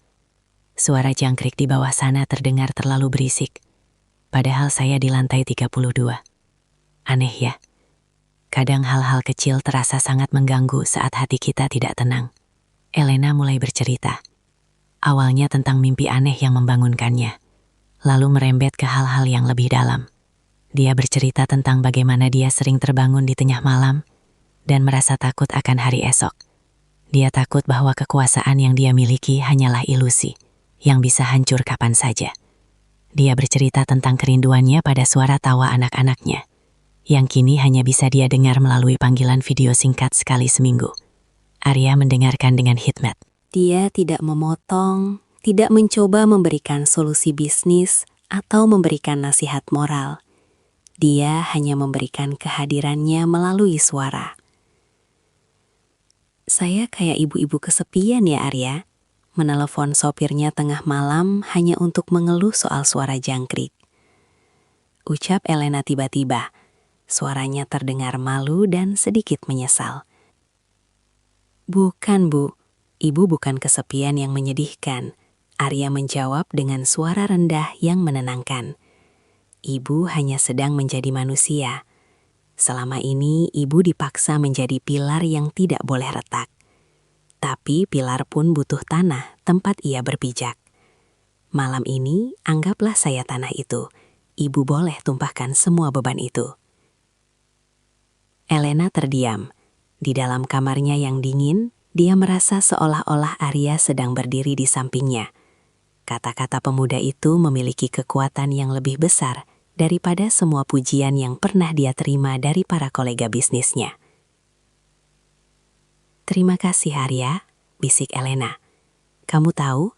Suara jangkrik di bawah sana terdengar terlalu berisik, padahal saya di lantai 32. Aneh ya, kadang hal-hal kecil terasa sangat mengganggu saat hati kita tidak tenang. Elena mulai bercerita. Awalnya tentang mimpi aneh yang membangunkannya, lalu merembet ke hal-hal yang lebih dalam. Dia bercerita tentang bagaimana dia sering terbangun di tengah malam dan merasa takut akan hari esok. Dia takut bahwa kekuasaan yang dia miliki hanyalah ilusi yang bisa hancur kapan saja. Dia bercerita tentang kerinduannya pada suara tawa anak-anaknya, yang kini hanya bisa dia dengar melalui panggilan video singkat sekali seminggu. Arya mendengarkan dengan hikmat. Dia tidak memotong, tidak mencoba memberikan solusi bisnis atau memberikan nasihat moral. Dia hanya memberikan kehadirannya melalui suara. Saya kayak ibu-ibu kesepian ya Arya, menelepon sopirnya tengah malam hanya untuk mengeluh soal suara jangkrik. Ucap Elena tiba-tiba, suaranya terdengar malu dan sedikit menyesal. Bukan, Bu. Ibu bukan kesepian yang menyedihkan. Arya menjawab dengan suara rendah yang menenangkan. Ibu hanya sedang menjadi manusia. Selama ini ibu dipaksa menjadi pilar yang tidak boleh retak. Tapi pilar pun butuh tanah tempat ia berpijak. Malam ini anggaplah saya tanah itu. Ibu boleh tumpahkan semua beban itu. Elena terdiam. Di dalam kamarnya yang dingin, dia merasa seolah-olah Arya sedang berdiri di sampingnya. Kata-kata pemuda itu memiliki kekuatan yang lebih besar daripada semua pujian yang pernah dia terima dari para kolega bisnisnya.
Terima kasih Arya, bisik Elena. Kamu tahu,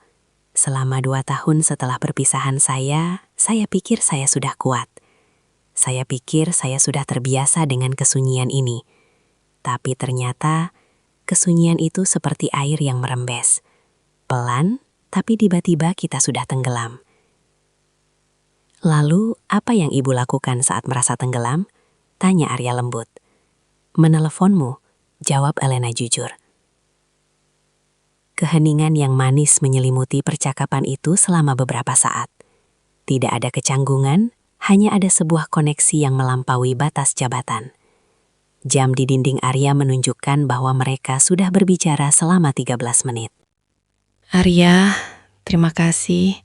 selama 2 tahun setelah perpisahan saya pikir saya sudah kuat. Saya pikir saya sudah terbiasa dengan kesunyian ini. Tapi ternyata, kesunyian itu seperti air yang merembes. Pelan, tapi tiba-tiba kita sudah tenggelam. Lalu, apa yang ibu lakukan saat merasa tenggelam? Tanya Arya lembut. Meneleponmu, jawab Elena jujur. Keheningan yang manis menyelimuti percakapan itu selama beberapa saat. Tidak ada kecanggungan, hanya ada sebuah koneksi yang melampaui batas jabatan. Jam di dinding Arya menunjukkan bahwa mereka sudah berbicara selama 13 menit.
Arya, terima kasih.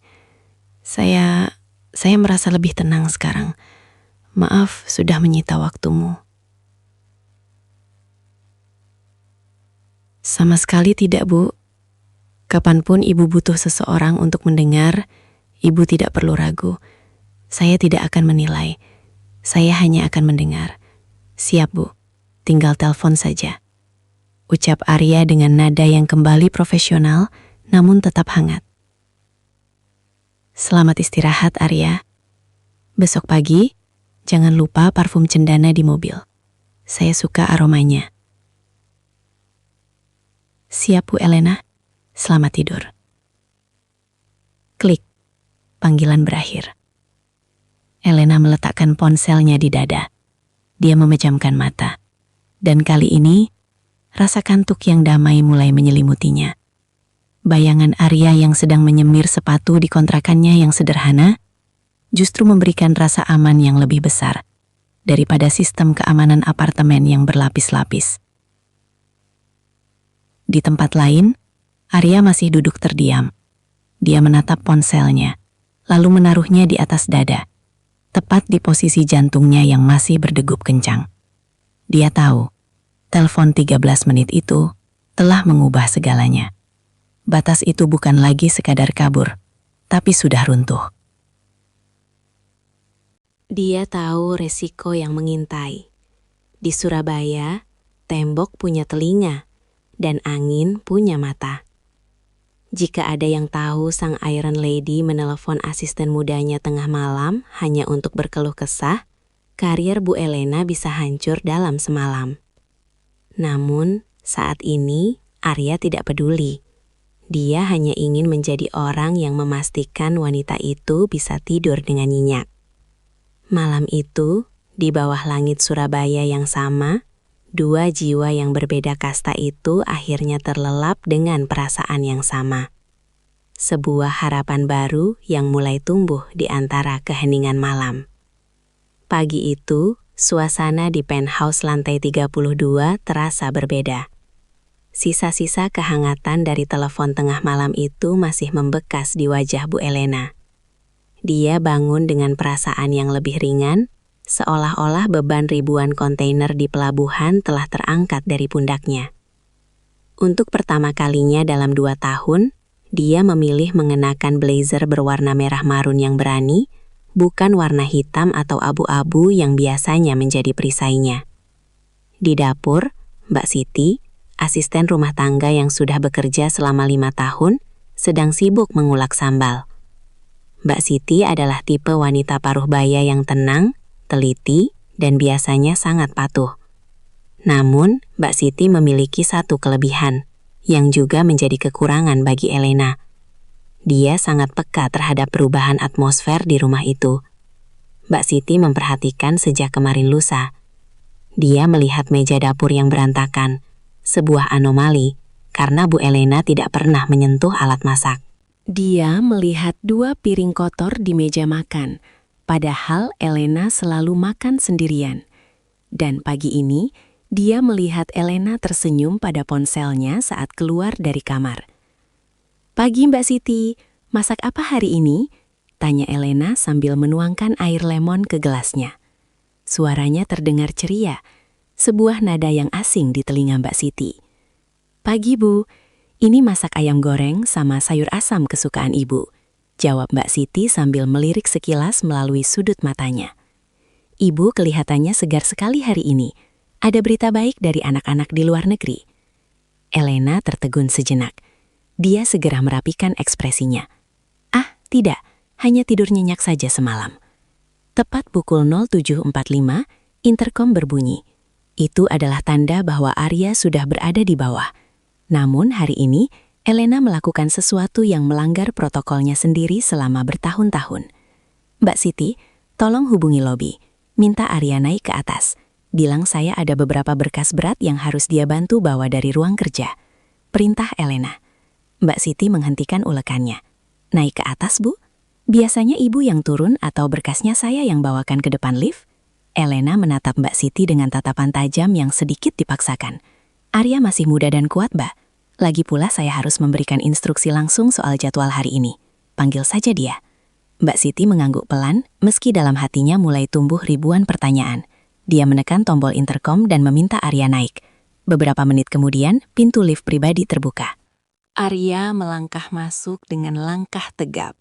Saya merasa lebih tenang sekarang. Maaf sudah menyita waktumu. Sama sekali tidak, Bu. Kapanpun ibu butuh seseorang untuk mendengar, ibu tidak perlu ragu. Saya tidak akan menilai. Saya hanya akan mendengar. Siap, Bu. Tinggal telepon saja. Ucap Arya dengan nada yang kembali profesional, namun tetap hangat. Selamat istirahat, Arya. Besok pagi, jangan lupa parfum cendana di mobil. Saya suka aromanya. Siap, Bu Elena. Selamat tidur. Klik. Panggilan berakhir. Elena meletakkan ponselnya di dada. Dia memejamkan mata. Dan kali ini, rasa kantuk yang damai mulai menyelimutinya. Bayangan Arya yang sedang menyemir sepatu di kontrakannya yang sederhana, justru memberikan rasa aman yang lebih besar daripada sistem keamanan apartemen yang berlapis-lapis. Di tempat lain, Arya masih duduk terdiam. Dia menatap ponselnya, lalu menaruhnya di atas dada, tepat di posisi jantungnya yang masih berdegup kencang. Dia tahu, telepon 13 menit itu telah mengubah segalanya. Batas itu bukan lagi sekadar kabur, tapi sudah runtuh.
Dia tahu resiko yang mengintai. Di Surabaya, tembok punya telinga, dan angin punya mata. Jika ada yang tahu sang Iron Lady menelepon asisten mudanya tengah malam hanya untuk berkeluh kesah, karier Bu Elena bisa hancur dalam semalam. Namun, saat ini Arya tidak peduli. Dia hanya ingin menjadi orang yang memastikan wanita itu bisa tidur dengan nyenyak. Malam itu, di bawah langit Surabaya yang sama, 2 jiwa yang berbeda kasta itu akhirnya terlelap dengan perasaan yang sama. Sebuah harapan baru yang mulai tumbuh di antara keheningan malam. Pagi itu, suasana di penthouse lantai 32 terasa berbeda. Sisa-sisa kehangatan dari telepon tengah malam itu masih membekas di wajah Bu Elena. Dia bangun dengan perasaan yang lebih ringan, seolah-olah beban ribuan kontainer di pelabuhan telah terangkat dari pundaknya. Untuk pertama kalinya dalam 2 tahun, dia memilih mengenakan blazer berwarna merah marun yang berani, bukan warna hitam atau abu-abu yang biasanya menjadi perisainya. Di dapur, Mbak Siti, asisten rumah tangga yang sudah bekerja selama 5 tahun, sedang sibuk mengulek sambal. Mbak Siti adalah tipe wanita paruh baya yang tenang, teliti, dan biasanya sangat patuh. Namun, Mbak Siti memiliki satu kelebihan, yang juga menjadi kekurangan bagi Elena. Dia sangat peka terhadap perubahan atmosfer di rumah itu. Mbak Siti memperhatikan sejak kemarin lusa. Dia melihat meja dapur yang berantakan, sebuah anomali, karena Bu Elena tidak pernah menyentuh alat masak. Dia melihat 2 piring kotor di meja makan, padahal Elena selalu makan sendirian. Dan pagi ini, dia melihat Elena tersenyum pada ponselnya saat keluar dari kamar. "Pagi Mbak Siti, masak apa hari ini?" tanya Elena sambil menuangkan air lemon ke gelasnya. Suaranya terdengar ceria, sebuah nada yang asing di telinga Mbak Siti. "Pagi Bu, ini masak ayam goreng sama sayur asam kesukaan Ibu," jawab Mbak Siti sambil melirik sekilas melalui sudut matanya. "Ibu kelihatannya segar sekali hari ini. Ada berita baik dari anak-anak di luar negeri."
Elena tertegun sejenak. Dia segera merapikan ekspresinya. Ah, tidak, hanya tidur nyenyak saja semalam. Tepat pukul 07.45, interkom berbunyi. Itu adalah tanda bahwa Arya sudah berada di bawah. Namun hari ini, Elena melakukan sesuatu yang melanggar protokolnya sendiri selama bertahun-tahun. Mbak Siti, tolong hubungi lobi. Minta Arya naik ke atas. Bilang saya ada beberapa berkas berat yang harus dia bantu bawa dari ruang kerja. Perintah Elena. Mbak Siti menghentikan ulekannya. Naik ke atas, Bu? Biasanya ibu yang turun atau berkasnya saya yang bawakan ke depan lift? Elena menatap Mbak Siti dengan tatapan tajam yang sedikit dipaksakan. Arya masih muda dan kuat, Mbak. Lagi pula saya harus memberikan instruksi langsung soal jadwal hari ini. Panggil saja dia. Mbak Siti mengangguk pelan, meski dalam hatinya mulai tumbuh ribuan pertanyaan. Dia menekan tombol interkom dan meminta Arya naik. Beberapa menit kemudian, pintu lift pribadi terbuka. Arya melangkah masuk dengan langkah tegap.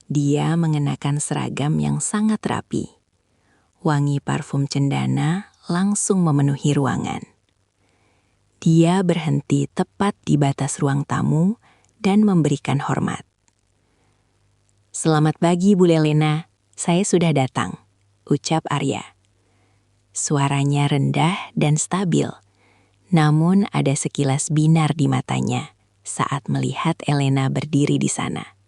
Dia mengenakan seragam yang sangat rapi. Wangi parfum cendana langsung memenuhi ruangan. Dia berhenti tepat di batas ruang tamu dan memberikan hormat. Selamat pagi, Bu Elena. Saya sudah datang, ucap Arya. Suaranya rendah dan stabil, namun ada sekilas binar di matanya saat melihat Elena berdiri di sana.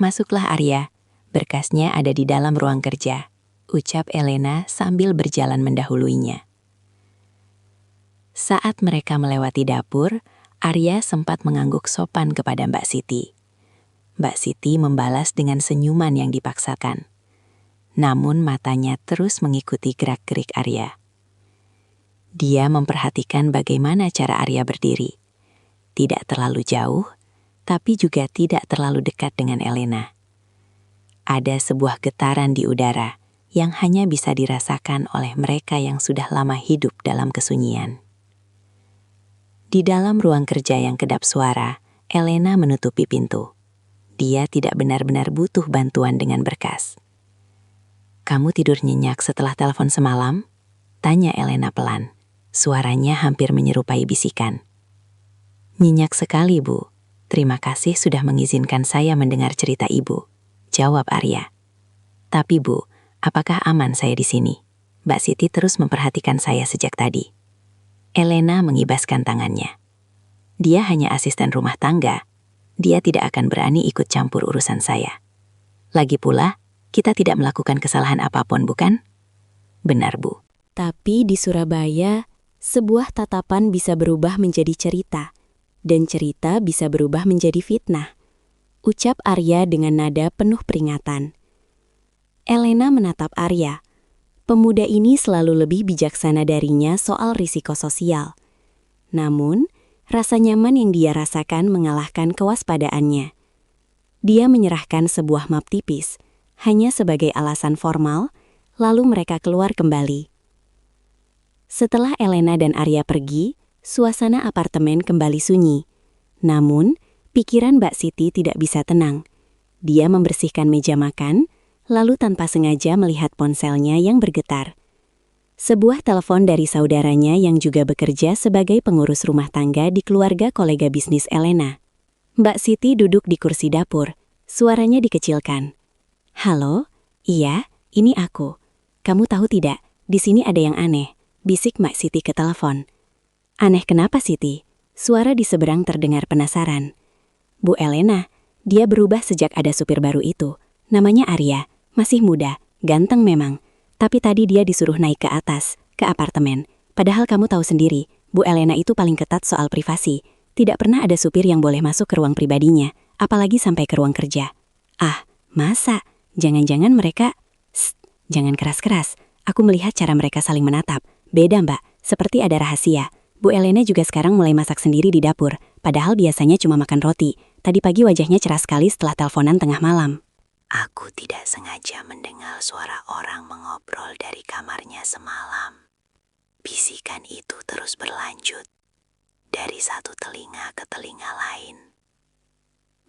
Masuklah Arya, berkasnya ada di dalam ruang kerja, ucap Elena sambil berjalan mendahuluinya. Saat mereka melewati dapur, Arya sempat mengangguk sopan kepada Mbak Siti. Mbak Siti membalas dengan senyuman yang dipaksakan. Namun matanya terus mengikuti gerak-gerik Arya. Dia memperhatikan bagaimana cara Arya berdiri. Tidak terlalu jauh, tapi juga tidak terlalu dekat dengan Elena. Ada sebuah getaran di udara yang hanya bisa dirasakan oleh mereka yang sudah lama hidup dalam kesunyian. Di dalam ruang kerja yang kedap suara, Elena menutupi pintu. Dia tidak benar-benar butuh bantuan dengan berkas. Kamu tidur nyenyak setelah telepon semalam? Tanya Elena pelan. Suaranya hampir menyerupai bisikan. Nyenyak sekali, Bu. Terima kasih sudah mengizinkan saya mendengar cerita Ibu, jawab Arya. Tapi Bu, apakah aman saya di sini? Mbak Siti terus memperhatikan saya sejak tadi. Elena mengibaskan tangannya. Dia hanya asisten rumah tangga. Dia tidak akan berani ikut campur urusan saya. Lagi pula, kita tidak melakukan kesalahan apapun, bukan? Benar, Bu.
Tapi di Surabaya, sebuah tatapan bisa berubah menjadi cerita, dan cerita bisa berubah menjadi fitnah, ucap Arya dengan nada penuh peringatan. Elena menatap Arya. Pemuda ini selalu lebih bijaksana darinya soal risiko sosial. Namun, rasa nyaman yang dia rasakan mengalahkan kewaspadaannya. Dia menyerahkan sebuah map tipis, hanya sebagai alasan formal, lalu mereka keluar kembali. Setelah Elena dan Arya pergi, suasana apartemen kembali sunyi. Namun, pikiran Mbak Siti tidak bisa tenang. Dia membersihkan meja makan, lalu tanpa sengaja melihat ponselnya yang bergetar. Sebuah telepon dari saudaranya yang juga bekerja sebagai pengurus rumah tangga di keluarga kolega bisnis Elena. Mbak Siti duduk di kursi dapur, suaranya dikecilkan. Halo, iya, ini aku. Kamu tahu tidak, di sini ada yang aneh, bisik Mbak Siti ke telepon. Aneh kenapa Siti? Suara di seberang terdengar penasaran. Bu Elena, dia berubah sejak ada supir baru itu. Namanya Arya, masih muda, ganteng memang. Tapi tadi dia disuruh naik ke atas, ke apartemen. Padahal kamu tahu sendiri, Bu Elena itu paling ketat soal privasi. Tidak pernah ada supir yang boleh masuk ke ruang pribadinya, apalagi sampai ke ruang kerja. Ah, masa? Jangan-jangan mereka... Jangan keras-keras. Aku melihat cara mereka saling menatap. Beda Mbak, seperti ada rahasia. Bu Elena juga sekarang mulai masak sendiri di dapur, padahal biasanya cuma makan roti. Tadi pagi wajahnya cerah sekali setelah teleponan tengah malam.
Aku tidak sengaja mendengar suara orang mengobrol dari kamarnya semalam. Bisikan itu terus berlanjut, dari satu telinga ke telinga lain.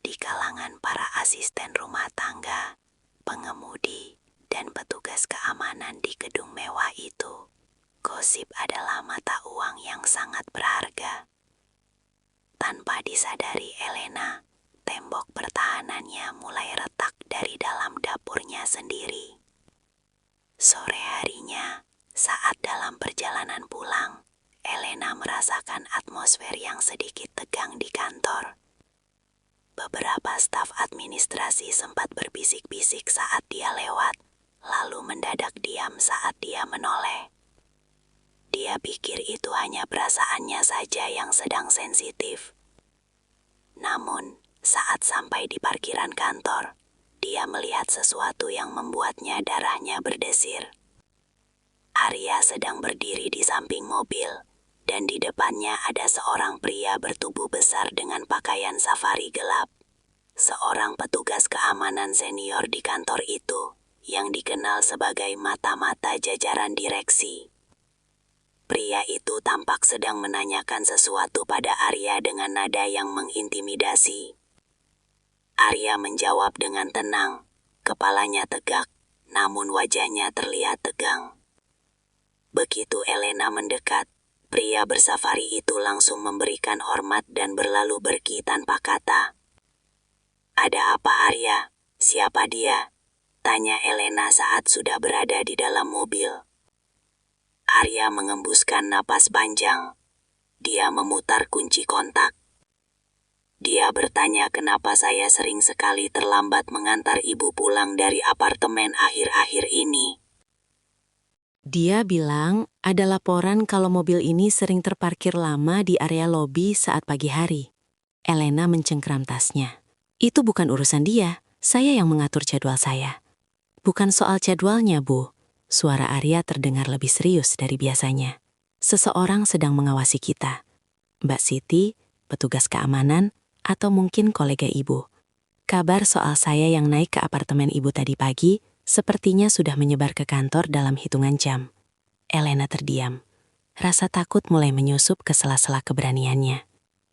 Di kalangan para asisten rumah tangga, pengemudi, dan petugas keamanan di gedung mewah itu.
Gosip adalah mata uang yang sangat berharga. Tanpa disadari Elena, tembok pertahanannya mulai retak dari dalam dapurnya sendiri. Sore harinya, saat dalam perjalanan pulang, Elena merasakan atmosfer yang sedikit tegang di kantor. Beberapa staf administrasi sempat berbisik-bisik saat dia lewat, lalu mendadak diam saat dia menoleh. Dia pikir itu hanya perasaannya saja yang sedang sensitif. Namun, saat sampai di parkiran kantor, dia melihat sesuatu yang membuatnya darahnya berdesir. Arya sedang berdiri di samping mobil, dan di depannya ada seorang pria bertubuh besar dengan pakaian safari gelap. Seorang petugas keamanan senior di kantor itu, yang dikenal sebagai mata-mata jajaran direksi. Pria itu tampak sedang menanyakan sesuatu pada Arya dengan nada yang mengintimidasi. Arya menjawab dengan tenang, kepalanya tegak, namun wajahnya terlihat tegang. Begitu Elena mendekat, pria bersafari itu langsung memberikan hormat dan berlalu pergi tanpa kata. "Ada apa, Arya? Siapa dia?" tanya Elena saat sudah berada di dalam mobil. Arya mengembuskan napas panjang. Dia memutar kunci kontak. Dia bertanya kenapa saya sering sekali terlambat mengantar ibu pulang dari apartemen akhir-akhir ini.
Dia bilang ada laporan kalau mobil ini sering terparkir lama di area lobi saat pagi hari. Elena mencengkram tasnya. Itu bukan urusan dia, saya yang mengatur jadwal saya. Bukan soal jadwalnya, Bu. Suara Arya terdengar lebih serius dari biasanya. Seseorang sedang mengawasi kita. Mbak Siti, petugas keamanan, atau mungkin kolega ibu. Kabar soal saya yang naik ke apartemen ibu tadi pagi sepertinya sudah menyebar ke kantor dalam hitungan jam. Elena terdiam. Rasa takut mulai menyusup ke sela-sela keberaniannya.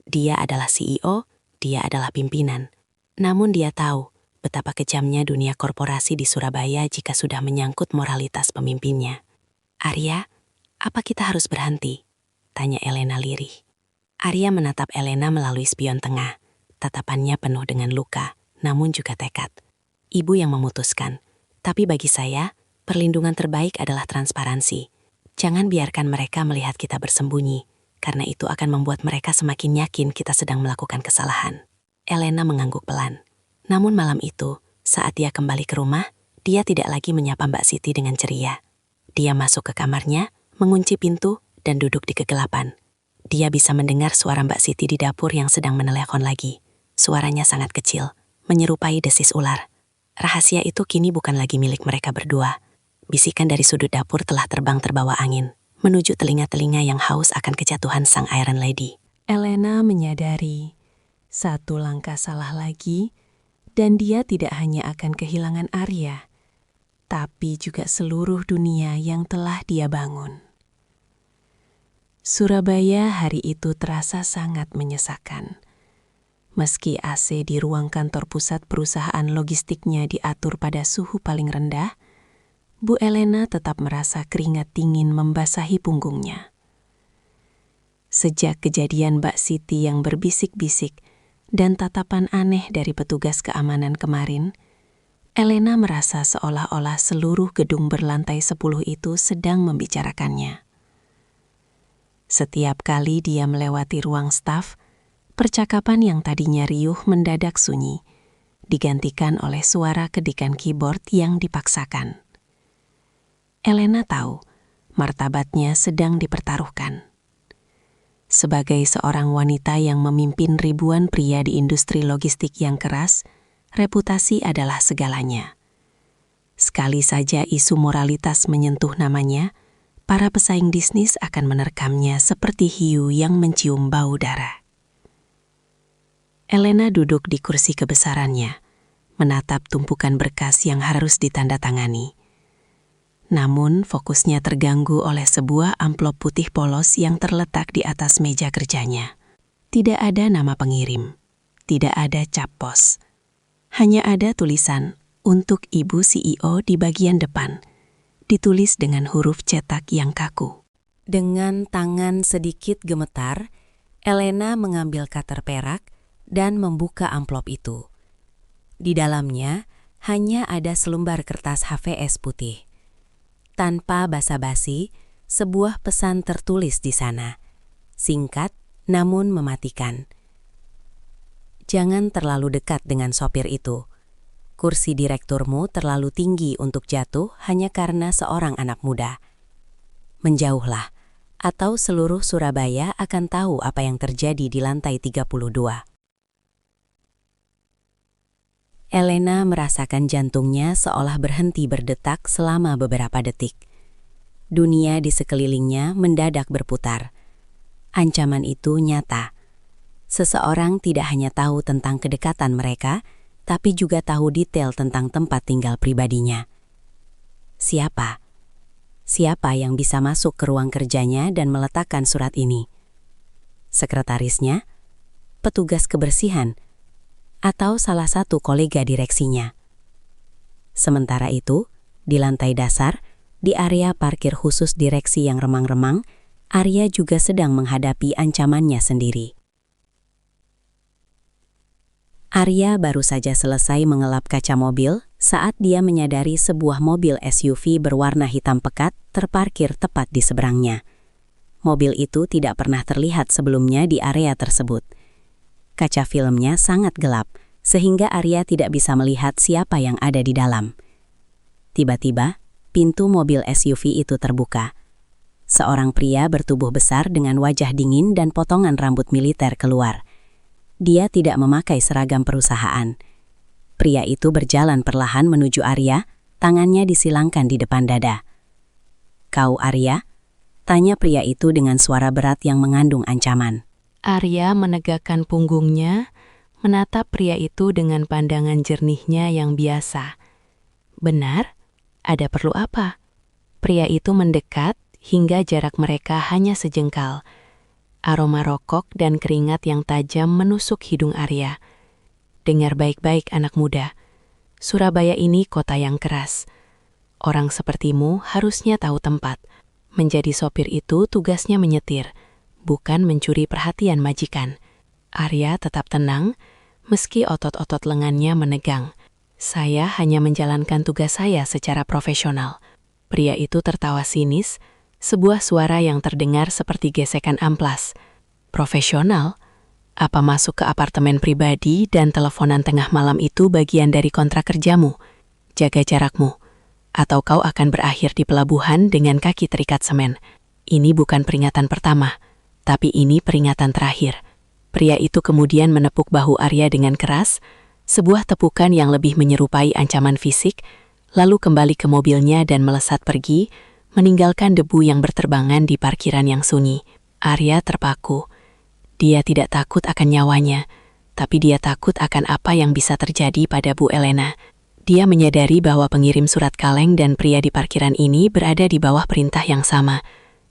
Dia adalah CEO, dia adalah pimpinan. Namun dia tahu betapa kejamnya dunia korporasi di Surabaya jika sudah menyangkut moralitas pemimpinnya. "Arya, apa kita harus berhenti?" tanya Elena lirih. Arya menatap Elena melalui spion tengah. Tatapannya penuh dengan luka, namun juga tekad. Ibu yang memutuskan. Tapi bagi saya, perlindungan terbaik adalah transparansi. Jangan biarkan mereka melihat kita bersembunyi, karena itu akan membuat mereka semakin yakin kita sedang melakukan kesalahan. Elena mengangguk pelan. Namun malam itu, saat dia kembali ke rumah, dia tidak lagi menyapa Mbak Siti dengan ceria. Dia masuk ke kamarnya, mengunci pintu, dan duduk di kegelapan. Dia bisa mendengar suara Mbak Siti di dapur yang sedang menelepon lagi. Suaranya sangat kecil, menyerupai desis ular. Rahasia itu kini bukan lagi milik mereka berdua. Bisikan dari sudut dapur telah terbang terbawa angin, menuju telinga-telinga yang haus akan kejatuhan sang Iron Lady.
Elena menyadari satu langkah salah lagi, dan dia tidak hanya akan kehilangan Arya, tapi juga seluruh dunia yang telah dia bangun. Surabaya hari itu terasa sangat menyesakan. Meski AC di ruang kantor pusat perusahaan logistiknya diatur pada suhu paling rendah, Bu Elena tetap merasa keringat dingin membasahi punggungnya. Sejak kejadian Mbak Siti yang berbisik-bisik dan tatapan aneh dari petugas keamanan kemarin, Elena merasa seolah-olah seluruh gedung berlantai 10 itu sedang membicarakannya. Setiap kali dia melewati ruang staf, percakapan yang tadinya riuh mendadak sunyi, digantikan oleh suara kedikan keyboard yang dipaksakan. Elena tahu martabatnya sedang dipertaruhkan. Sebagai seorang wanita yang memimpin ribuan pria di industri logistik yang keras, reputasi adalah segalanya. Sekali saja isu moralitas menyentuh namanya, para pesaing bisnis akan menerkamnya seperti hiu yang mencium bau darah. Elena duduk di kursi kebesarannya, menatap tumpukan berkas yang harus ditandatangani. Namun fokusnya terganggu oleh sebuah amplop putih polos yang terletak di atas meja kerjanya. Tidak ada nama pengirim, tidak ada cap pos. Hanya ada tulisan untuk Ibu CEO di bagian depan, ditulis dengan huruf cetak yang kaku.
Dengan tangan sedikit gemetar, Elena mengambil cutter perak dan membuka amplop itu. Di dalamnya hanya ada selembar kertas HVS putih. Tanpa basa-basi, sebuah pesan tertulis di sana. Singkat namun mematikan. Jangan terlalu dekat dengan sopir itu. Kursi direkturmu terlalu tinggi untuk jatuh hanya karena seorang anak muda. Menjauhlah, atau seluruh Surabaya akan tahu apa yang terjadi di lantai 32. Elena merasakan jantungnya seolah berhenti berdetak selama beberapa detik. Dunia di sekelilingnya mendadak berputar. Ancaman itu nyata. Seseorang tidak hanya tahu tentang kedekatan mereka, tapi juga tahu detail tentang tempat tinggal pribadinya. Siapa? Siapa yang bisa masuk ke ruang kerjanya dan meletakkan surat ini? Sekretarisnya? Petugas kebersihan? Atau salah satu kolega direksinya? Sementara itu, di lantai dasar, di area parkir khusus direksi yang remang-remang, Arya juga sedang menghadapi ancamannya sendiri. Arya baru saja selesai mengelap kaca mobil saat dia menyadari sebuah mobil SUV berwarna hitam pekat terparkir tepat di seberangnya. Mobil itu tidak pernah terlihat sebelumnya di area tersebut. Kaca filmnya sangat gelap, sehingga Arya tidak bisa melihat siapa yang ada di dalam. Tiba-tiba, pintu mobil SUV itu terbuka. Seorang pria bertubuh besar dengan wajah dingin dan potongan rambut militer keluar. Dia tidak memakai seragam perusahaan. Pria itu berjalan perlahan menuju Arya, tangannya disilangkan di depan dada. "Kau Arya?" tanya pria itu dengan suara berat yang mengandung ancaman.
Arya menegakkan punggungnya, menatap pria itu dengan pandangan jernihnya yang biasa. "Benar? Ada perlu apa?" Pria itu mendekat hingga jarak mereka hanya sejengkal. Aroma rokok dan keringat yang tajam menusuk hidung Arya. "Dengar baik-baik anak muda. Surabaya ini kota yang keras. Orang sepertimu harusnya tahu tempat. Menjadi sopir itu tugasnya menyetir, bukan mencuri perhatian majikan." Arya tetap tenang, meski otot-otot lengannya menegang. "Saya hanya menjalankan tugas saya secara profesional." Pria itu tertawa sinis, sebuah suara yang terdengar seperti gesekan amplas. "Profesional? Apa masuk ke apartemen pribadi dan teleponan tengah malam itu bagian dari kontrak kerjamu? Jaga jarakmu, atau kau akan berakhir di pelabuhan dengan kaki terikat semen. Ini bukan peringatan pertama, tapi ini peringatan terakhir." Pria itu kemudian menepuk bahu Arya dengan keras, sebuah tepukan yang lebih menyerupai ancaman fisik, lalu kembali ke mobilnya dan melesat pergi, meninggalkan debu yang berterbangan di parkiran yang sunyi. Arya terpaku. Dia tidak takut akan nyawanya, tapi dia takut akan apa yang bisa terjadi pada Bu Elena. Dia menyadari bahwa pengirim surat kaleng dan pria di parkiran ini berada di bawah perintah yang sama.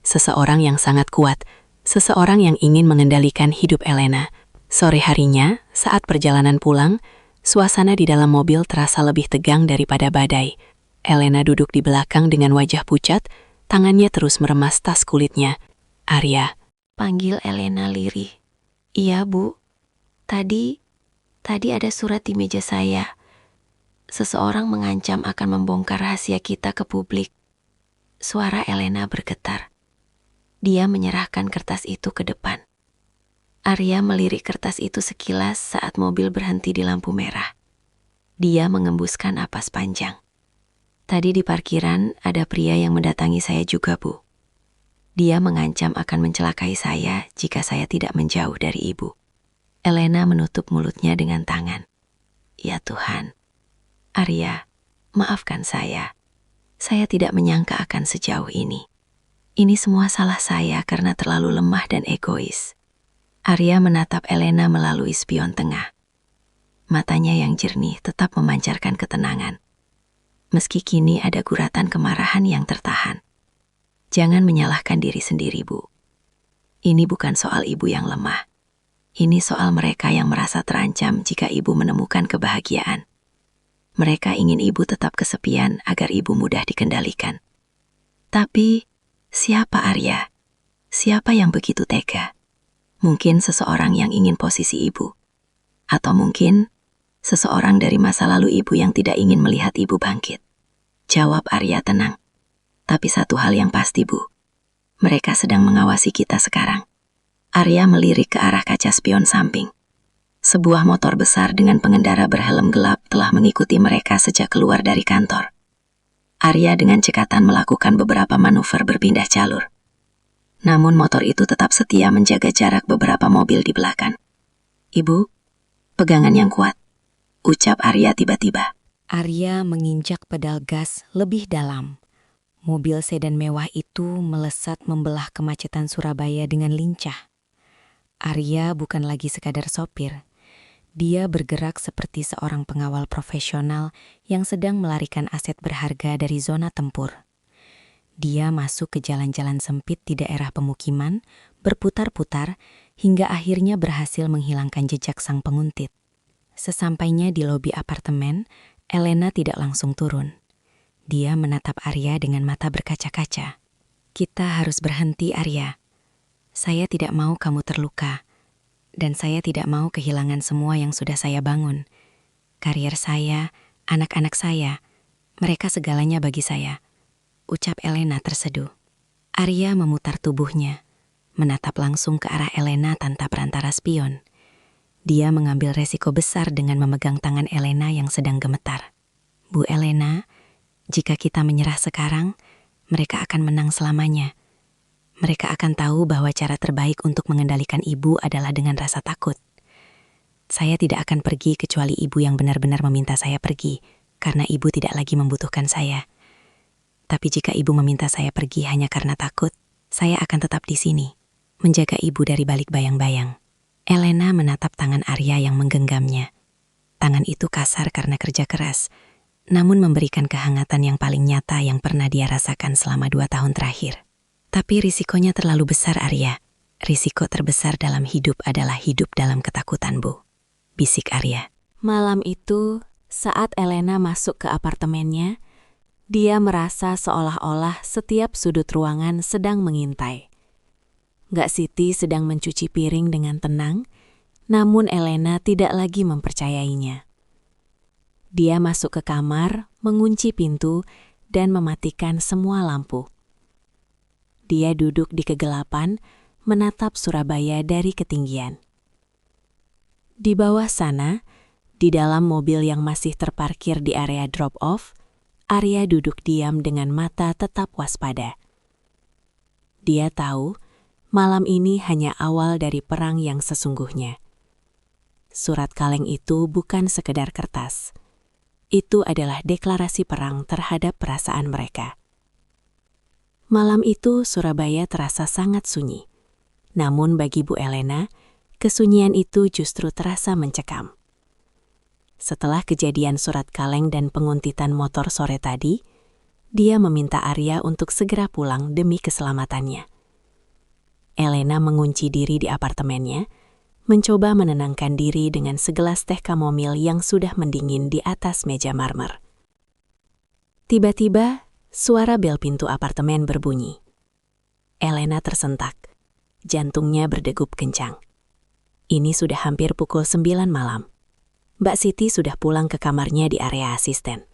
Seseorang yang sangat kuat, seseorang yang ingin mengendalikan hidup Elena. Sore harinya, saat perjalanan pulang, suasana di dalam mobil terasa lebih tegang daripada badai. Elena duduk di belakang dengan wajah pucat, tangannya terus meremas tas kulitnya. "Arya."
Panggil Elena lirih. "Iya, Bu. Tadi ada surat di meja saya. Seseorang mengancam akan membongkar rahasia kita ke publik." Suara Elena bergetar. Dia menyerahkan kertas itu ke depan. Arya melirik kertas itu sekilas saat mobil berhenti di lampu merah. Dia mengembuskan napas panjang. "Tadi di parkiran ada pria yang mendatangi saya juga, Bu. Dia mengancam akan mencelakai saya jika saya tidak menjauh dari Ibu." Elena menutup mulutnya dengan tangan. "Ya Tuhan. Arya, maafkan saya. Saya tidak menyangka akan sejauh ini. Ini semua salah saya karena terlalu lemah dan egois." Arya menatap Elena melalui spion tengah. Matanya yang jernih tetap memancarkan ketenangan. Meski kini ada guratan kemarahan yang tertahan. Jangan menyalahkan diri sendiri, Bu. Ini bukan soal Ibu yang lemah. Ini soal mereka yang merasa terancam jika Ibu menemukan kebahagiaan. Mereka ingin Ibu tetap kesepian agar Ibu mudah dikendalikan. Tapi, siapa Arya?
Siapa yang begitu tega? Mungkin seseorang yang ingin posisi ibu. Atau mungkin seseorang dari masa lalu ibu yang tidak ingin melihat ibu bangkit. Jawab Arya tenang. Tapi satu hal yang pasti, Bu. Mereka sedang mengawasi kita sekarang. Arya melirik ke arah kaca spion samping. Sebuah motor besar dengan pengendara berhelm gelap telah mengikuti mereka sejak keluar dari kantor. Arya dengan cekatan melakukan beberapa manuver berpindah jalur. Namun motor itu tetap setia menjaga jarak beberapa mobil di belakang. Ibu, pegangan yang kuat, ucap Arya tiba-tiba.
Arya menginjak pedal gas lebih dalam. Mobil sedan mewah itu melesat membelah kemacetan Surabaya dengan lincah. Arya bukan lagi sekadar sopir. Dia bergerak seperti seorang pengawal profesional yang sedang melarikan aset berharga dari zona tempur. Dia masuk ke jalan-jalan sempit di daerah pemukiman, berputar-putar, hingga akhirnya berhasil menghilangkan jejak sang penguntit. Sesampainya di lobi apartemen, Elena tidak langsung turun. Dia menatap Arya dengan mata berkaca-kaca. Kita harus berhenti, Arya. Saya tidak mau kamu terluka. Dan saya tidak mau kehilangan semua yang sudah saya bangun. Karier saya, anak-anak saya, mereka segalanya bagi saya. Ucap Elena terseduh. Arya memutar tubuhnya, menatap langsung ke arah Elena tanpa perantara spion. Dia mengambil resiko besar dengan memegang tangan Elena yang sedang gemetar. Bu Elena, jika kita menyerah sekarang, mereka akan menang selamanya. Mereka akan tahu bahwa cara terbaik untuk mengendalikan ibu adalah dengan rasa takut. Saya tidak akan pergi kecuali ibu yang benar-benar meminta saya pergi, karena ibu tidak lagi membutuhkan saya. Tapi jika ibu meminta saya pergi hanya karena takut, saya akan tetap di sini, menjaga ibu dari balik bayang-bayang. Elena menatap tangan Arya yang menggenggamnya. Tangan itu kasar karena kerja keras, namun memberikan kehangatan yang paling nyata yang pernah dia rasakan selama 2 tahun terakhir. Tapi risikonya terlalu besar, Arya. Risiko terbesar dalam hidup adalah hidup dalam ketakutan, Bu. Bisik Arya. Malam itu, saat Elena masuk ke apartemennya, dia merasa seolah-olah setiap sudut ruangan sedang mengintai. Gak Siti sedang mencuci piring dengan tenang, namun Elena tidak lagi mempercayainya. Dia masuk ke kamar, mengunci pintu, dan mematikan semua lampu. Dia duduk di kegelapan, menatap Surabaya dari ketinggian. Di bawah sana, di dalam mobil yang masih terparkir di area drop-off, Arya duduk diam dengan mata tetap waspada. Dia tahu, malam ini hanya awal dari perang yang sesungguhnya. Surat kaleng itu bukan sekedar kertas. Itu adalah deklarasi perang terhadap perasaan mereka. Malam itu Surabaya terasa sangat sunyi. Namun bagi Bu Elena, kesunyian itu justru terasa mencekam. Setelah kejadian surat kaleng dan penguntitan motor sore tadi, dia meminta Arya untuk segera pulang demi keselamatannya. Elena mengunci diri di apartemennya, mencoba menenangkan diri dengan segelas teh kamomil yang sudah mendingin di atas meja marmer. Tiba-tiba, suara bel pintu apartemen berbunyi. Elena tersentak. Jantungnya berdegup kencang. Ini sudah hampir pukul 9 malam. Mbak Siti sudah pulang ke kamarnya di area asisten.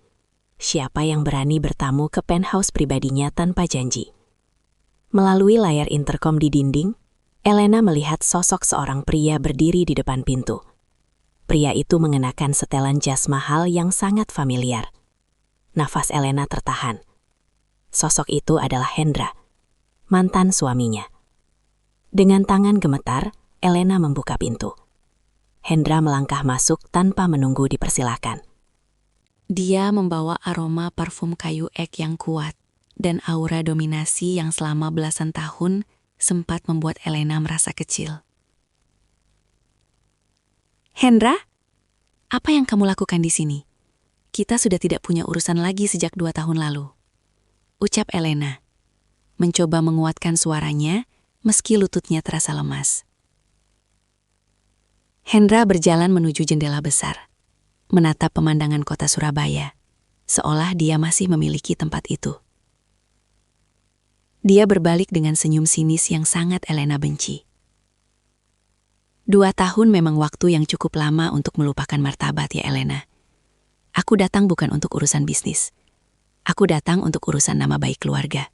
Siapa yang berani bertamu ke penthouse pribadinya tanpa janji? Melalui layar interkom di dinding, Elena melihat sosok seorang pria berdiri di depan pintu. Pria itu mengenakan setelan jas mahal yang sangat familiar. Nafas Elena tertahan. Sosok itu adalah Hendra, mantan suaminya. Dengan tangan gemetar, Elena membuka pintu. Hendra melangkah masuk tanpa menunggu dipersilahkan. Dia membawa aroma parfum kayu ek yang kuat dan aura dominasi yang selama belasan tahun sempat membuat Elena merasa kecil. Hendra, apa yang kamu lakukan di sini? Kita sudah tidak punya urusan lagi sejak 2 tahun lalu. Ucap Elena, mencoba menguatkan suaranya meski lututnya terasa lemas. Hendra berjalan menuju jendela besar, menatap pemandangan kota Surabaya, seolah dia masih memiliki tempat itu.
Dia berbalik dengan senyum sinis yang sangat Elena benci. 2 tahun memang waktu yang cukup lama untuk melupakan martabat ya Elena. Aku datang bukan untuk urusan bisnis. Aku datang untuk urusan nama baik keluarga.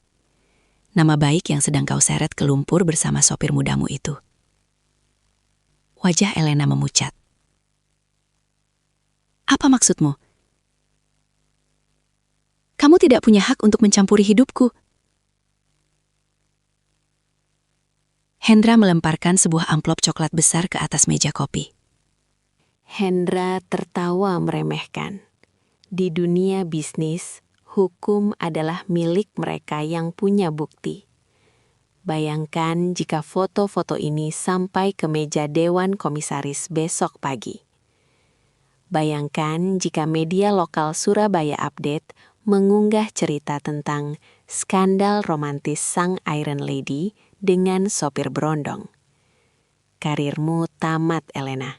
Nama baik yang sedang kau seret ke lumpur bersama sopir mudamu itu. Wajah Elena memucat. Apa maksudmu? Kamu tidak punya hak untuk mencampuri hidupku. Hendra melemparkan sebuah amplop coklat besar ke atas meja kopi.
Hendra tertawa meremehkan. Di dunia bisnis, hukum adalah milik mereka yang punya bukti. Bayangkan jika foto-foto ini sampai ke meja Dewan Komisaris besok pagi. Bayangkan jika media lokal Surabaya Update mengunggah cerita tentang skandal romantis sang Iron Lady dengan sopir berondong. Karirmu tamat, Elena.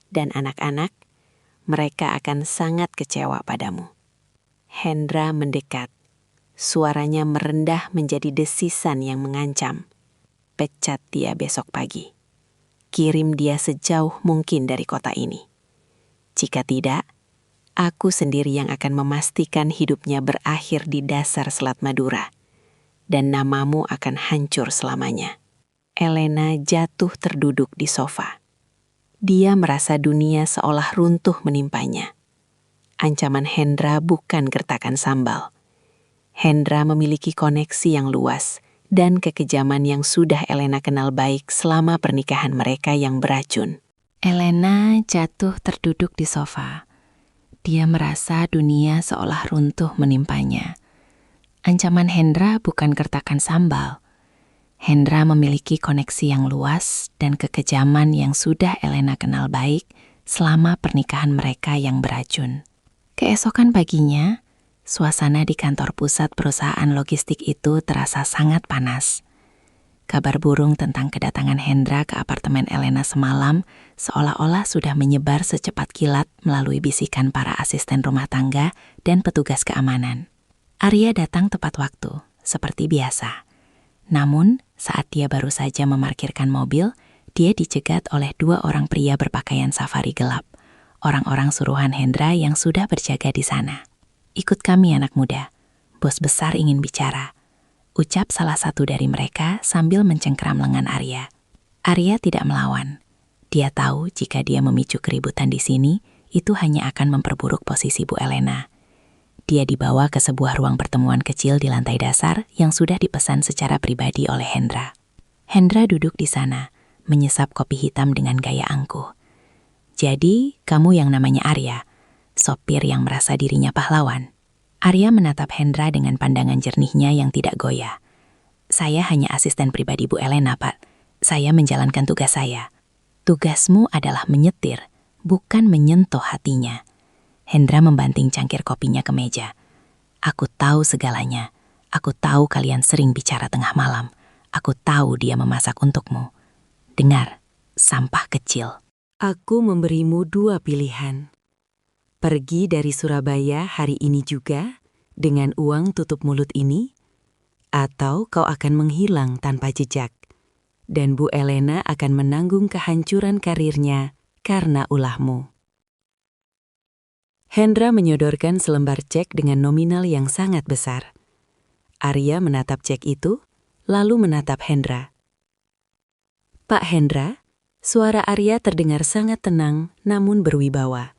Dan anak-anak, mereka akan sangat kecewa padamu. Hendra mendekat. Suaranya merendah menjadi desisan yang mengancam. Pecat dia besok pagi. Kirim dia sejauh mungkin dari kota ini. Jika tidak, aku sendiri yang akan memastikan hidupnya berakhir di dasar Selat Madura. Dan namamu akan hancur selamanya. Elena jatuh terduduk di sofa. Dia merasa dunia seolah runtuh menimpanya. Ancaman Hendra bukan gertakan sambal. Hendra memiliki koneksi yang luas dan kekejaman yang sudah Elena kenal baik selama pernikahan mereka yang beracun.
Elena jatuh terduduk di sofa. Dia merasa dunia seolah runtuh menimpanya. Ancaman Hendra bukan gertakan sambal. Hendra memiliki koneksi yang luas dan kekejaman yang sudah Elena kenal baik selama pernikahan mereka yang beracun. Keesokan paginya, suasana di kantor pusat perusahaan logistik itu terasa sangat panas. Kabar burung tentang kedatangan Hendra ke apartemen Elena semalam seolah-olah sudah menyebar secepat kilat melalui bisikan para asisten rumah tangga dan petugas keamanan. Arya datang tepat waktu, seperti biasa. Namun, saat dia baru saja memarkirkan mobil, dia dicegat oleh 2 orang pria berpakaian safari gelap, orang-orang suruhan Hendra yang sudah berjaga di sana. "Ikut kami anak muda, bos besar ingin bicara," ucap salah satu dari mereka sambil mencengkeram lengan Arya. Arya tidak melawan. Dia tahu jika dia memicu keributan di sini, itu hanya akan memperburuk posisi Bu Elena. Dia dibawa ke sebuah ruang pertemuan kecil di lantai dasar yang sudah dipesan secara pribadi oleh Hendra. Hendra duduk di sana, menyesap kopi hitam dengan gaya angkuh. "Jadi, kamu yang namanya Arya, sopir yang merasa dirinya pahlawan?" Arya menatap Hendra dengan pandangan jernihnya yang tidak goyah. "Saya hanya asisten pribadi Bu Elena, Pak. Saya menjalankan tugas saya." "Tugasmu adalah menyetir, bukan menyentuh hatinya." Hendra membanting cangkir kopinya ke meja. "Aku tahu segalanya. Aku tahu kalian sering bicara tengah malam. Aku tahu dia memasak untukmu. Dengar, sampah kecil.
Aku memberimu 2 pilihan. Pergi dari Surabaya hari ini juga dengan uang tutup mulut ini, atau kau akan menghilang tanpa jejak. Dan Bu Elena akan menanggung kehancuran karirnya karena ulahmu." Hendra menyodorkan selembar cek dengan nominal yang sangat besar. Arya menatap cek itu, lalu menatap Hendra. "Pak Hendra," suara Arya terdengar sangat tenang namun berwibawa.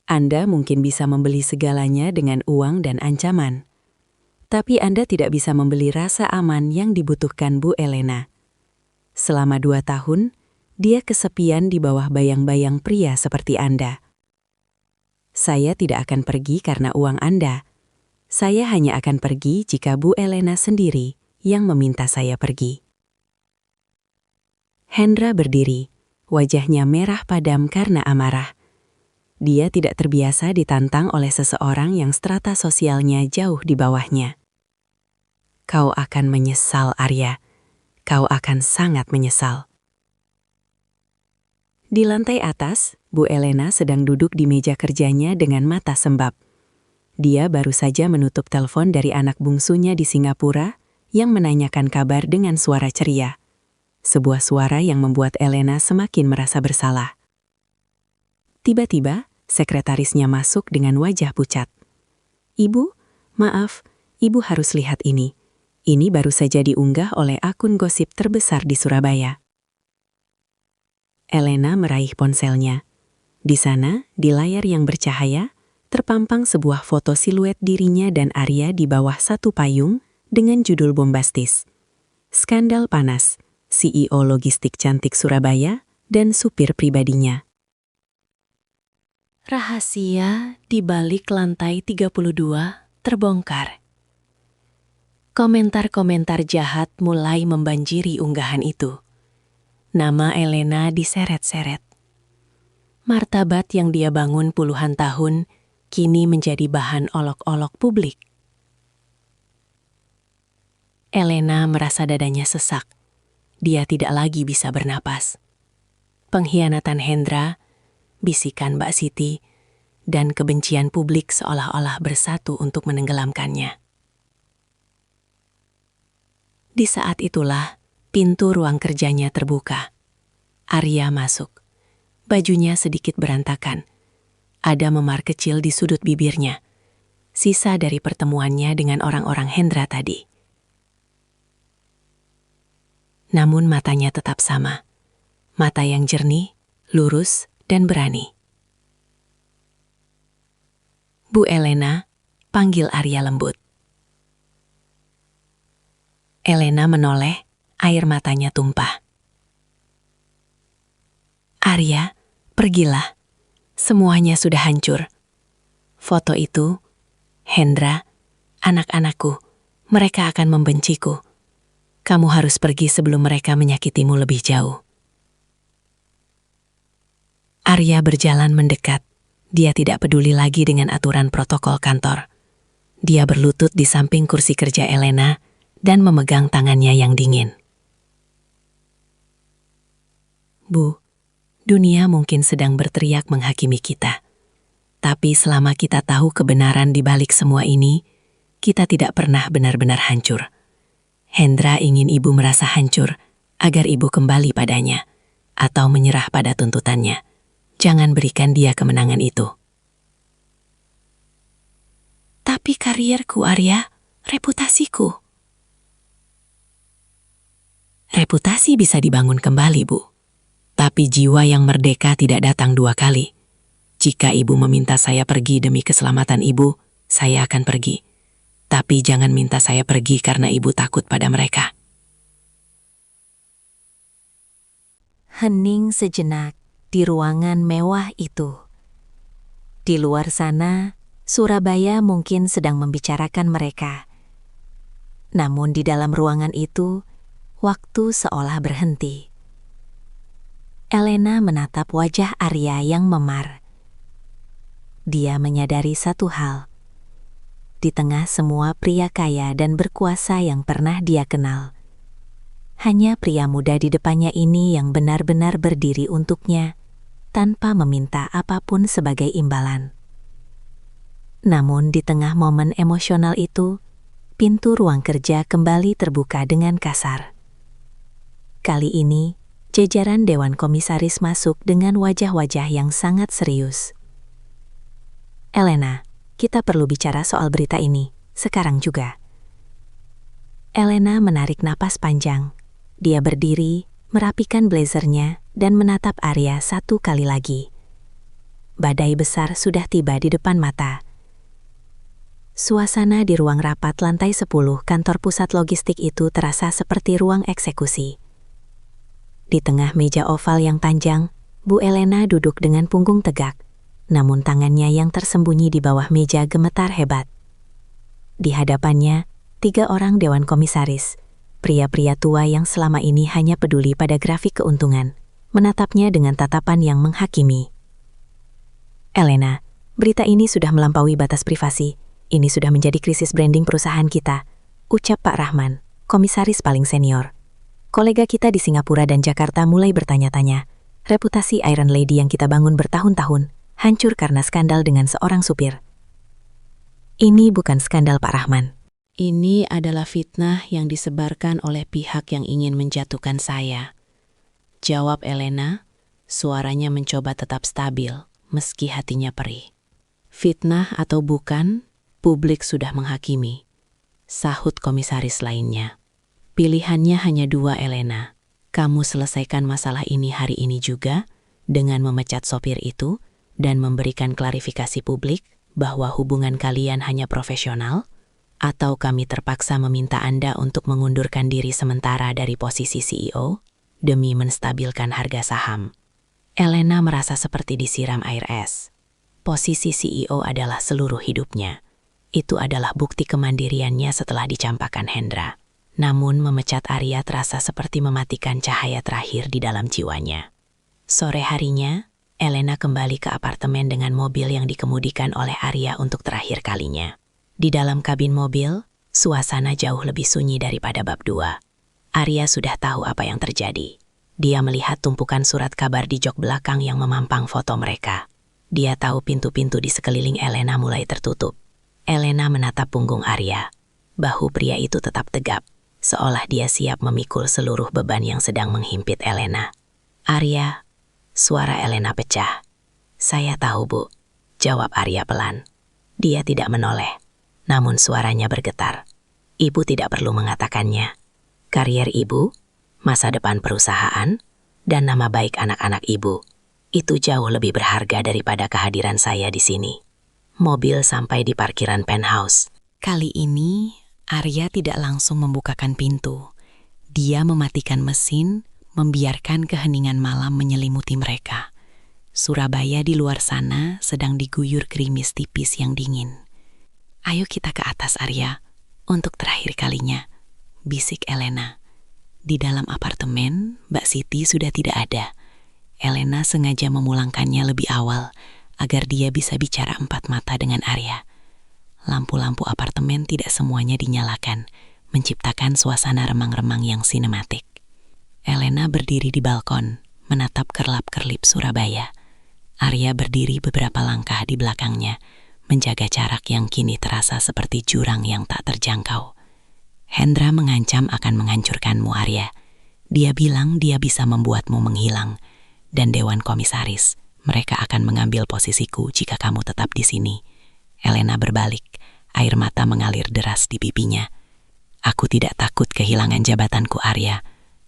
"Anda mungkin bisa membeli segalanya dengan uang dan ancaman. Tapi Anda tidak bisa membeli rasa aman yang dibutuhkan Bu Elena. Selama 2 tahun, dia kesepian di bawah bayang-bayang pria seperti Anda. Saya tidak akan pergi karena uang Anda. Saya hanya akan pergi jika Bu Elena sendiri yang meminta saya pergi." Hendra berdiri, wajahnya merah padam karena amarah. Dia tidak terbiasa ditantang oleh seseorang yang strata sosialnya jauh di bawahnya. "Kau akan menyesal, Arya. Kau akan sangat menyesal." Di lantai atas, Bu Elena sedang duduk di meja kerjanya dengan mata sembab. Dia baru saja menutup telepon dari anak bungsunya di Singapura
yang menanyakan kabar dengan suara ceria. Sebuah suara yang membuat Elena semakin merasa bersalah. Tiba-tiba, sekretarisnya masuk dengan wajah pucat. "Ibu, maaf, Ibu harus lihat ini. Ini baru saja diunggah oleh akun gosip terbesar di Surabaya." Elena meraih ponselnya. Di sana, di layar yang bercahaya, terpampang sebuah foto siluet dirinya dan Arya di bawah satu payung dengan judul bombastis. "Skandal panas, CEO logistik cantik Surabaya dan supir pribadinya."
Rahasia di balik lantai 32 terbongkar. Komentar-komentar jahat mulai membanjiri unggahan itu. Nama Elena diseret-seret. Martabat yang dia bangun puluhan tahun kini menjadi bahan olok-olok publik. Elena merasa dadanya sesak. Dia tidak lagi bisa bernapas. Pengkhianatan Hendra, bisikan Mbak Siti, dan kebencian publik seolah-olah bersatu untuk menenggelamkannya. Di saat itulah, pintu ruang kerjanya terbuka. Arya masuk. Bajunya sedikit berantakan. Ada memar kecil di sudut bibirnya. Sisa dari pertemuannya dengan orang-orang Hendra tadi. Namun matanya tetap sama. Mata yang jernih, lurus, dan berani. "Bu Elena," panggil Arya lembut. Elena menoleh, air matanya tumpah. "Arya, pergilah. Semuanya sudah hancur. Foto itu, Hendra, anak-anakku, mereka akan membenciku. Kamu harus pergi sebelum mereka menyakitimu lebih jauh." Arya berjalan mendekat. Dia tidak peduli lagi dengan aturan protokol kantor. Dia berlutut di samping kursi kerja Elena dan memegang tangannya yang dingin. "Bu, dunia mungkin sedang berteriak menghakimi kita. Tapi selama kita tahu kebenaran di balik semua ini, kita tidak pernah benar-benar hancur. Hendra ingin Ibu merasa hancur agar Ibu kembali padanya atau menyerah pada tuntutannya. Jangan berikan dia kemenangan itu." "Tapi karierku, Arya, reputasiku." "Reputasi bisa dibangun kembali, Bu. Tapi jiwa yang merdeka tidak datang dua kali. Jika Ibu meminta saya pergi demi keselamatan Ibu, saya akan pergi. Tapi jangan minta saya pergi karena Ibu takut pada mereka."
Hening sejenak di ruangan mewah itu. Di luar sana, Surabaya mungkin sedang membicarakan mereka. Namun di dalam ruangan itu, waktu seolah berhenti. Elena menatap wajah Arya yang memar. Dia menyadari satu hal. Di tengah semua pria kaya dan berkuasa yang pernah dia kenal, hanya pria muda di depannya ini yang benar-benar berdiri untuknya, tanpa meminta apapun sebagai imbalan. Namun di tengah momen emosional itu, pintu ruang kerja kembali terbuka dengan kasar. Kali ini, jajaran Dewan Komisaris masuk dengan wajah-wajah yang sangat serius. "Elena, kita perlu bicara soal berita ini, sekarang juga." Elena menarik napas panjang. Dia berdiri, merapikan blazernya, dan menatap Arya satu kali lagi. Badai besar sudah tiba di depan mata. Suasana di ruang rapat lantai 10 kantor pusat logistik itu terasa seperti ruang eksekusi. Di tengah meja oval yang panjang, Bu Elena duduk dengan punggung tegak, namun tangannya yang tersembunyi di bawah meja gemetar hebat. Di hadapannya, 3 orang dewan komisaris, pria-pria tua yang selama ini hanya peduli pada grafik keuntungan, menatapnya dengan tatapan yang menghakimi. "Elena, berita ini sudah melampaui batas privasi. Ini sudah menjadi krisis branding perusahaan kita," ucap Pak Rahman, komisaris paling senior. "Kolega kita di Singapura dan Jakarta mulai bertanya-tanya. Reputasi Iron Lady yang kita bangun bertahun-tahun hancur karena skandal dengan seorang supir." "Ini bukan skandal, Pak Rahman. Ini adalah fitnah yang disebarkan oleh pihak yang ingin menjatuhkan saya. Jawab Elena, suaranya mencoba tetap stabil, meski hatinya perih. Fitnah atau bukan, publik sudah menghakimi. Sahut komisaris lainnya. Pilihannya hanya dua, Elena. Kamu selesaikan masalah ini hari ini juga, dengan memecat sopir itu, dan memberikan klarifikasi publik bahwa hubungan kalian hanya profesional, atau kami terpaksa meminta Anda untuk mengundurkan diri sementara dari posisi CEO demi menstabilkan harga saham. Elena merasa seperti disiram air es. Posisi CEO adalah seluruh hidupnya. Itu adalah bukti kemandiriannya setelah dicampakkan Hendra. Namun memecat Arya terasa seperti mematikan cahaya terakhir di dalam jiwanya. Sore harinya, Elena kembali ke apartemen dengan mobil yang dikemudikan oleh Arya untuk terakhir kalinya. Di dalam kabin mobil, suasana jauh lebih sunyi daripada bab 2. Arya sudah tahu apa yang terjadi. Dia melihat tumpukan surat kabar di jok belakang yang memampang foto mereka. Dia tahu pintu-pintu di sekeliling Elena mulai tertutup. Elena menatap punggung Arya. Bahu pria itu tetap tegap, seolah dia siap memikul seluruh beban yang sedang menghimpit Elena. Arya, suara Elena pecah. Saya tahu, Bu, jawab Arya pelan. Dia tidak menoleh. Namun suaranya bergetar. Ibu tidak perlu mengatakannya. Karier ibu, masa depan perusahaan, dan nama baik anak-anak ibu, itu jauh lebih berharga daripada kehadiran saya di sini. Mobil sampai di parkiran penthouse.
Kali ini, Arya tidak langsung membukakan pintu. Dia mematikan mesin, membiarkan keheningan malam menyelimuti mereka. Surabaya di luar sana sedang diguyur gerimis tipis yang dingin. Ayo kita ke atas, Arya, untuk terakhir kalinya, bisik Elena. Di dalam apartemen, Mbak Siti sudah tidak ada. Elena sengaja memulangkannya lebih awal, agar dia bisa bicara empat mata dengan Arya. Lampu-lampu apartemen tidak semuanya dinyalakan, menciptakan suasana remang-remang yang sinematik. Elena berdiri di balkon, menatap kerlap-kerlip Surabaya. Arya berdiri beberapa langkah di belakangnya, menjaga jarak yang kini terasa seperti jurang yang tak terjangkau. Hendra mengancam akan menghancurkanmu, Arya. Dia bilang dia bisa membuatmu menghilang, dan Dewan Komisaris, mereka akan mengambil posisiku jika kamu tetap di sini. Elena berbalik, air mata mengalir deras di pipinya. Aku tidak takut kehilangan jabatanku, Arya,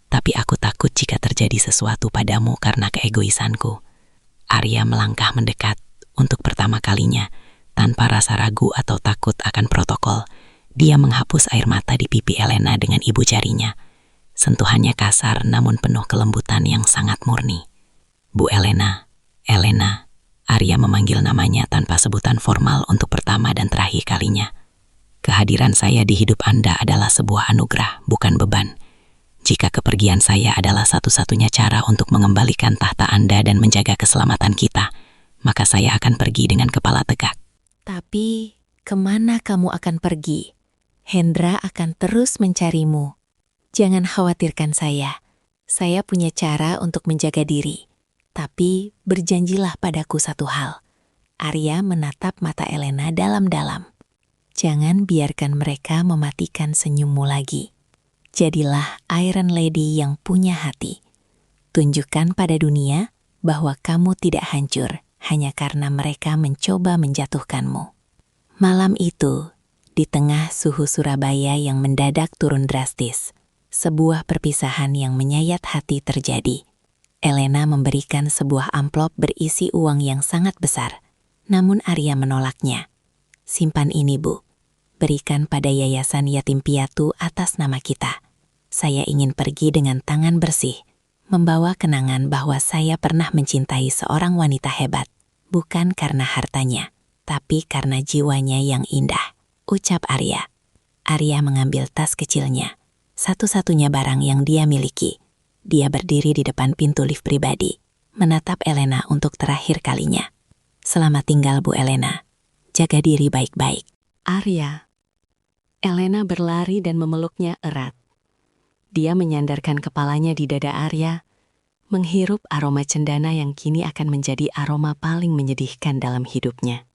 tapi aku takut jika terjadi sesuatu padamu karena keegoisanku. Arya melangkah mendekat untuk pertama kalinya, tanpa rasa ragu atau takut akan protokol. Dia menghapus air mata di pipi Elena dengan ibu jarinya. Sentuhannya kasar namun penuh kelembutan yang sangat murni. Bu Elena, Elena, Arya memanggil namanya tanpa sebutan formal untuk pertama dan terakhir kalinya. Kehadiran saya di hidup Anda adalah sebuah anugerah, bukan beban. Jika kepergian saya adalah satu-satunya cara untuk mengembalikan tahta Anda dan menjaga keselamatan kita, maka saya akan pergi dengan kepala tegak.
Tapi, kemana kamu akan pergi? Hendra akan terus mencarimu. Jangan khawatirkan saya. Saya punya cara untuk menjaga diri. Tapi, berjanjilah padaku satu hal. Arya menatap mata Elena dalam-dalam. Jangan biarkan mereka mematikan senyummu lagi. Jadilah Iron Lady yang punya hati. Tunjukkan pada dunia bahwa kamu tidak hancur hanya karena mereka mencoba menjatuhkanmu. Malam itu, di tengah suhu Surabaya yang mendadak turun drastis, sebuah perpisahan yang menyayat hati terjadi. Elena memberikan sebuah amplop berisi uang yang sangat besar, namun Arya menolaknya. Simpan ini, Bu. Berikan pada Yayasan Yatim Piatu atas nama kita. Saya ingin pergi dengan tangan bersih, membawa kenangan bahwa saya pernah mencintai seorang wanita hebat. Bukan karena hartanya, tapi karena jiwanya yang indah, ucap Arya. Arya mengambil tas kecilnya, satu-satunya barang yang dia miliki. Dia berdiri di depan pintu lift pribadi, menatap Elena untuk terakhir kalinya. Selamat tinggal, Bu Elena. Jaga diri baik-baik.
Arya. Elena berlari dan memeluknya erat. Dia menyandarkan kepalanya di dada Arya, menghirup aroma cendana yang kini akan menjadi aroma paling menyedihkan dalam hidupnya.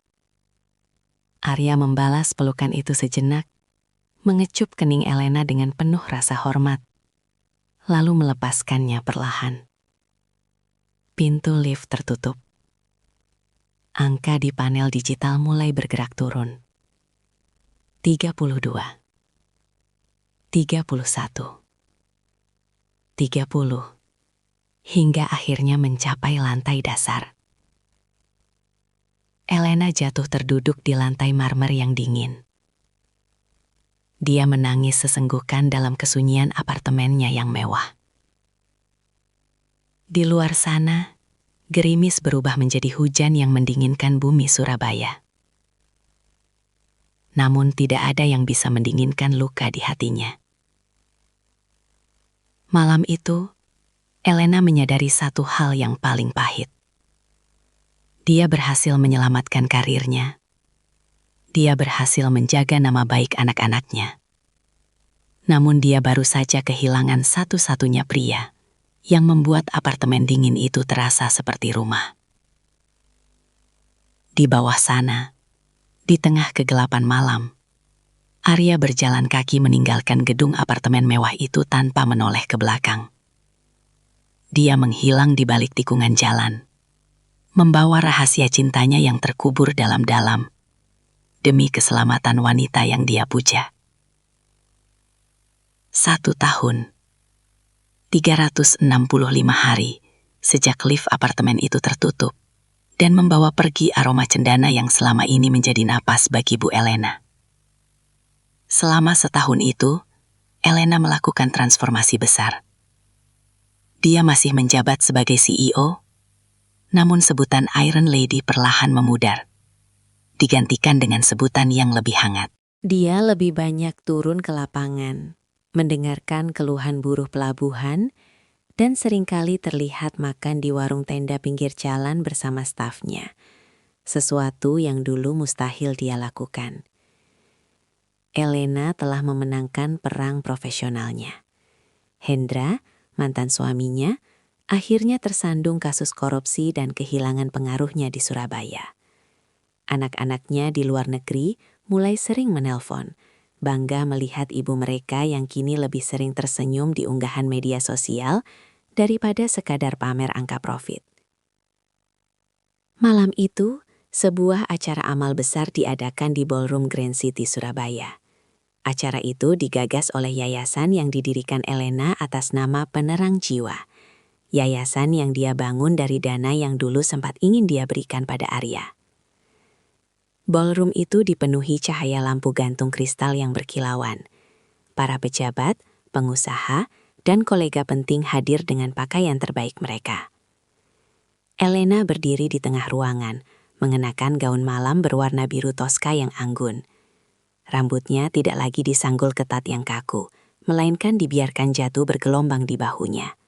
Arya membalas pelukan itu sejenak, mengecup kening Elena dengan penuh rasa hormat, lalu melepaskannya perlahan. Pintu lift tertutup. Angka di panel digital mulai bergerak turun. 32, 31, 30, hingga akhirnya mencapai lantai dasar. Elena jatuh terduduk di lantai marmer yang dingin. Dia menangis sesenggukan dalam kesunyian apartemennya yang mewah. Di luar sana, gerimis berubah menjadi hujan yang mendinginkan bumi Surabaya. Namun tidak ada yang bisa mendinginkan luka di hatinya. Malam itu, Elena menyadari satu hal yang paling pahit. Dia berhasil menyelamatkan karirnya. Dia berhasil menjaga nama baik anak-anaknya. Namun dia baru saja kehilangan satu-satunya pria yang membuat apartemen dingin itu terasa seperti rumah. Di bawah sana, di tengah kegelapan malam, Arya berjalan kaki meninggalkan gedung apartemen mewah itu tanpa menoleh ke belakang. Dia menghilang di balik tikungan jalan, membawa rahasia cintanya yang terkubur dalam-dalam, demi keselamatan wanita yang dia puja. 1 tahun, 365 hari sejak lift apartemen itu tertutup dan membawa pergi aroma cendana yang selama ini menjadi napas bagi Bu Elena. Selama setahun itu, Elena melakukan transformasi besar. Dia masih menjabat sebagai CEO, namun sebutan Iron Lady perlahan memudar, digantikan dengan sebutan yang lebih hangat.
Dia lebih banyak turun ke lapangan, mendengarkan keluhan buruh pelabuhan, dan seringkali terlihat makan di warung tenda pinggir jalan bersama stafnya, sesuatu yang dulu mustahil dia lakukan. Elena telah memenangkan perang profesionalnya. Hendra, mantan suaminya, akhirnya tersandung kasus korupsi dan kehilangan pengaruhnya di Surabaya. Anak-anaknya di luar negeri mulai sering menelpon, bangga melihat ibu mereka yang kini lebih sering tersenyum di unggahan media sosial daripada sekadar pamer angka profit. Malam itu, sebuah acara amal besar diadakan di Ballroom Grand City, Surabaya. Acara itu digagas oleh yayasan yang didirikan Elena atas nama Penerang Jiwa. Yayasan yang dia bangun dari dana yang dulu sempat ingin dia berikan pada Arya. Ballroom itu dipenuhi cahaya lampu gantung kristal yang berkilauan. Para pejabat, pengusaha, dan kolega penting hadir dengan pakaian terbaik mereka. Elena berdiri di tengah ruangan, mengenakan gaun malam berwarna biru toska yang anggun. Rambutnya tidak lagi disanggul ketat yang kaku, melainkan dibiarkan jatuh bergelombang di bahunya.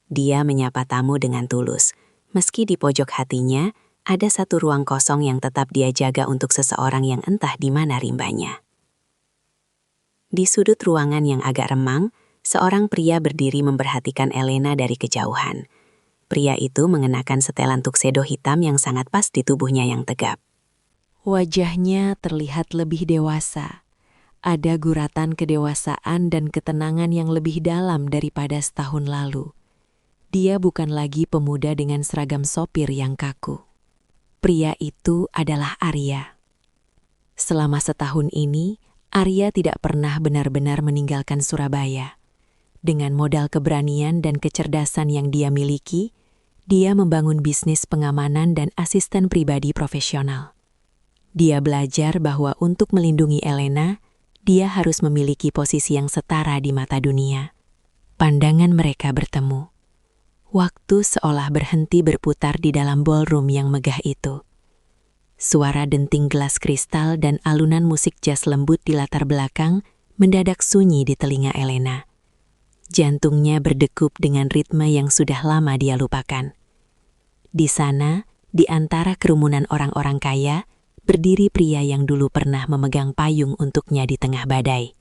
Dia menyapa tamu dengan tulus, meski di pojok hatinya ada satu ruang kosong yang tetap dia jaga untuk seseorang yang entah di mana rimbanya. Di sudut ruangan yang agak remang, seorang pria berdiri memperhatikan Elena dari kejauhan. Pria itu mengenakan setelan tuxedo hitam yang sangat pas di tubuhnya yang tegap. Wajahnya terlihat lebih dewasa. Ada guratan kedewasaan dan ketenangan yang lebih dalam daripada setahun lalu. Dia bukan lagi pemuda dengan seragam sopir yang kaku. Pria itu adalah Arya. Selama setahun ini, Arya tidak pernah benar-benar meninggalkan Surabaya. Dengan modal keberanian dan kecerdasan yang dia miliki, dia membangun bisnis pengamanan dan asisten pribadi profesional. Dia belajar bahwa untuk melindungi Elena, dia harus memiliki posisi yang setara di mata dunia. Pandangan mereka bertemu. Waktu seolah berhenti berputar di dalam ballroom yang megah itu. Suara denting gelas kristal dan alunan musik jazz lembut di latar belakang mendadak sunyi di telinga Elena. Jantungnya berdegup dengan ritme yang sudah lama dia lupakan. Di sana, di antara kerumunan orang-orang kaya, berdiri pria yang dulu pernah memegang payung untuknya di tengah badai.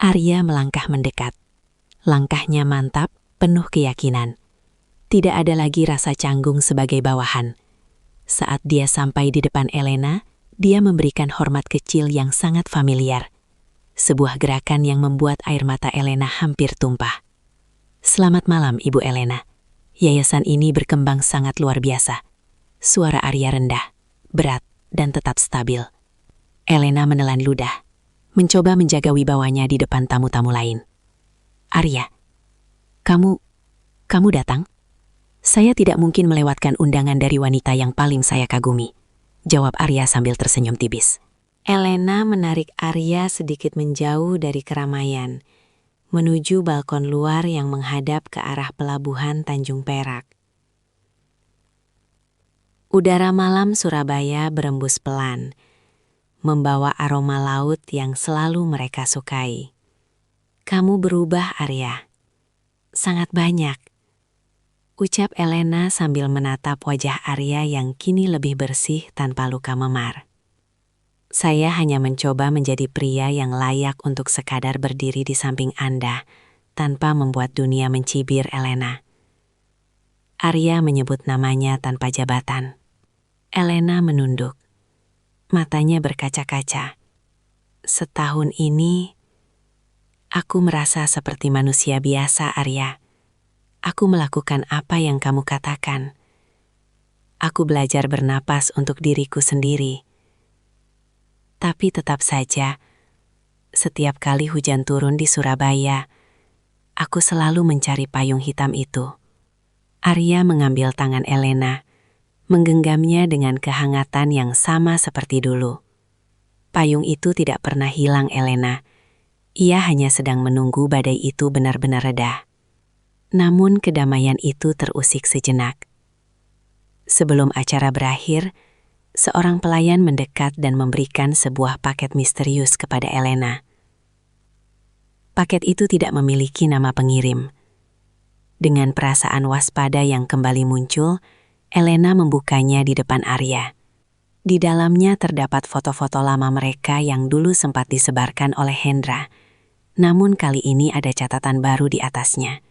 Arya melangkah mendekat. Langkahnya mantap, penuh keyakinan. Tidak ada lagi rasa canggung sebagai bawahan. Saat dia sampai di depan Elena, dia memberikan hormat kecil yang sangat familiar.
sebuah gerakan yang membuat air mata Elena hampir tumpah. Selamat malam, Ibu Elena. Yayasan ini berkembang sangat luar biasa. Suara Arya rendah, berat, dan tetap stabil. Elena menelan ludah, mencoba menjaga wibawanya di depan tamu-tamu lain. Arya, kamu datang? Saya tidak mungkin melewatkan undangan dari wanita yang paling saya kagumi, jawab Arya sambil tersenyum tipis. Elena menarik Arya sedikit menjauh dari keramaian, menuju balkon luar yang menghadap ke arah pelabuhan Tanjung Perak. Udara malam Surabaya berembus pelan, membawa aroma laut yang selalu mereka sukai. Kamu berubah, Arya. Sangat banyak, ucap Elena sambil menatap wajah Arya yang kini lebih bersih tanpa luka memar. Saya hanya mencoba menjadi pria yang layak untuk sekadar berdiri di samping Anda, tanpa membuat dunia mencibir Elena. Arya menyebut namanya tanpa jabatan. Elena menunduk. Matanya berkaca-kaca. Setahun ini, aku merasa seperti manusia biasa, Arya. Aku melakukan apa yang kamu katakan. Aku belajar bernapas untuk diriku sendiri. Tapi tetap saja, setiap kali hujan turun di Surabaya, aku selalu mencari payung hitam itu. Arya mengambil tangan Elena, menggenggamnya dengan kehangatan yang sama seperti dulu. Payung itu tidak pernah hilang, Elena. Ia hanya sedang menunggu badai itu benar-benar reda. Namun kedamaian itu terusik sejenak. Sebelum acara berakhir, seorang pelayan mendekat dan memberikan sebuah paket misterius kepada Elena. Paket itu tidak memiliki nama pengirim. Dengan perasaan waspada yang kembali muncul, Elena membukanya di depan Arya. Di dalamnya terdapat foto-foto lama mereka yang dulu sempat disebarkan oleh Hendra. Namun kali ini ada catatan baru di atasnya.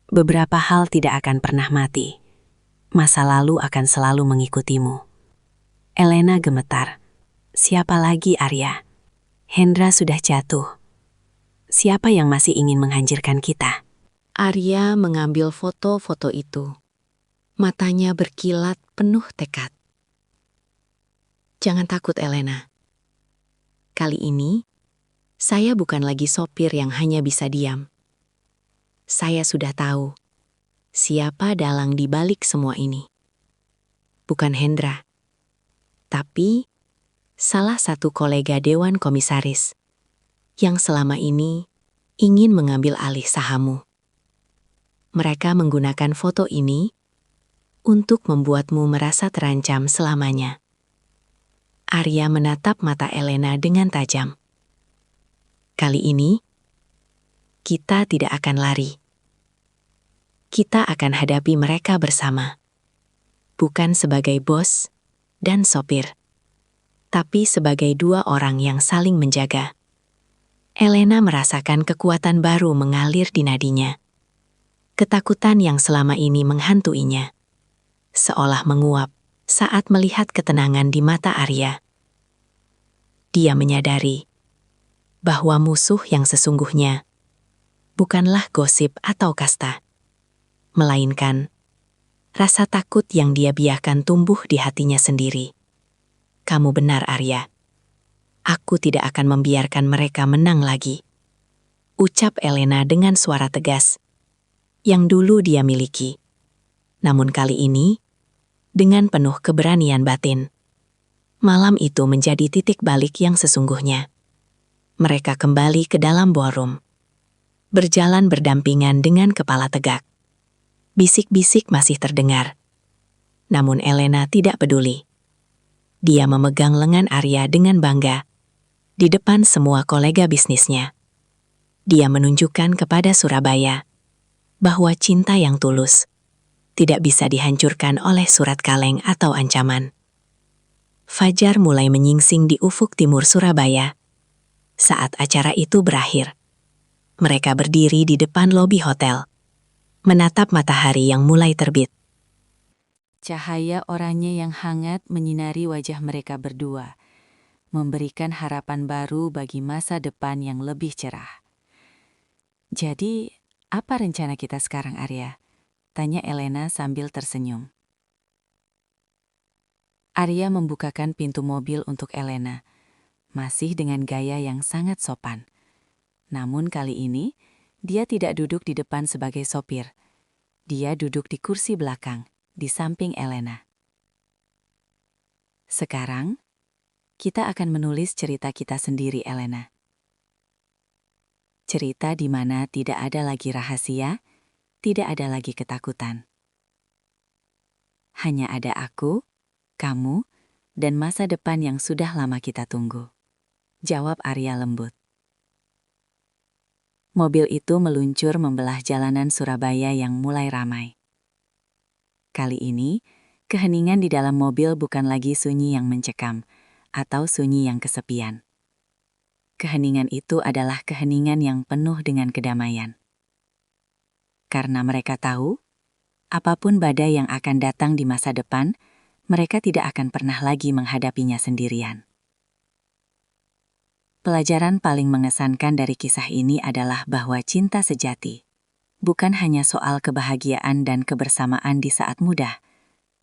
Beberapa hal tidak akan pernah mati. Masa lalu akan selalu mengikutimu. Elena gemetar. Siapa lagi, Arya? Hendra sudah jatuh. Siapa yang masih ingin menghancurkan kita?
Arya mengambil foto-foto itu. Matanya berkilat penuh tekad. Jangan takut, Elena. Kali ini, saya bukan lagi sopir yang hanya bisa diam. Saya sudah tahu siapa dalang di balik semua ini. Bukan Hendra, tapi salah satu kolega Dewan Komisaris yang selama ini ingin mengambil alih sahammu. Mereka menggunakan foto ini untuk membuatmu merasa terancam selamanya. Arya menatap mata Elena dengan tajam. Kali ini, kita tidak akan lari. Kita akan hadapi mereka bersama. Bukan sebagai bos dan sopir, tapi sebagai dua orang yang saling menjaga. Elena merasakan kekuatan baru mengalir di nadinya. Ketakutan yang selama ini menghantuinya, seolah menguap saat melihat ketenangan di mata Arya. Dia menyadari bahwa musuh yang sesungguhnya bukanlah gosip atau kasta, melainkan rasa takut yang dia biarkan tumbuh di hatinya sendiri. Kamu benar, Arya. Aku tidak akan membiarkan mereka menang lagi, ucap Elena dengan suara tegas, yang dulu dia miliki. Namun kali ini, dengan penuh keberanian batin. Malam itu menjadi titik balik yang sesungguhnya. Mereka kembali ke dalam ballroom, berjalan berdampingan dengan kepala tegak. Bisik-bisik masih terdengar. Namun Elena tidak peduli. Dia memegang lengan Arya dengan bangga di depan semua kolega bisnisnya. Dia menunjukkan kepada Surabaya bahwa cinta yang tulus tidak bisa dihancurkan oleh surat kaleng atau ancaman. Fajar mulai menyingsing di ufuk timur Surabaya. Saat acara itu berakhir, mereka berdiri di depan lobi hotel, menatap matahari yang mulai terbit.
Cahaya oranye yang hangat menyinari wajah mereka berdua.
memberikan harapan baru bagi masa depan yang lebih cerah. Jadi, apa rencana kita sekarang, Arya? Tanya Elena sambil tersenyum. Arya membukakan pintu mobil untuk Elena, masih dengan gaya yang sangat sopan. Namun kali ini, dia tidak duduk di depan sebagai sopir. Dia duduk di kursi belakang, di samping Elena. Sekarang, kita akan menulis cerita kita sendiri, Elena. Cerita di mana tidak ada lagi rahasia, tidak ada lagi ketakutan. Hanya ada aku, kamu, dan masa depan yang sudah lama kita tunggu. Jawab Arya lembut. Mobil itu meluncur membelah jalanan Surabaya yang mulai ramai. Kali ini, keheningan di dalam mobil bukan lagi sunyi yang mencekam, atau sunyi yang kesepian. Keheningan itu adalah keheningan yang penuh dengan kedamaian. Karena mereka tahu, apapun badai yang akan datang di masa depan, mereka tidak akan pernah lagi menghadapinya sendirian. Pelajaran paling mengesankan dari kisah ini adalah bahwa cinta sejati bukan hanya soal kebahagiaan dan kebersamaan di saat mudah,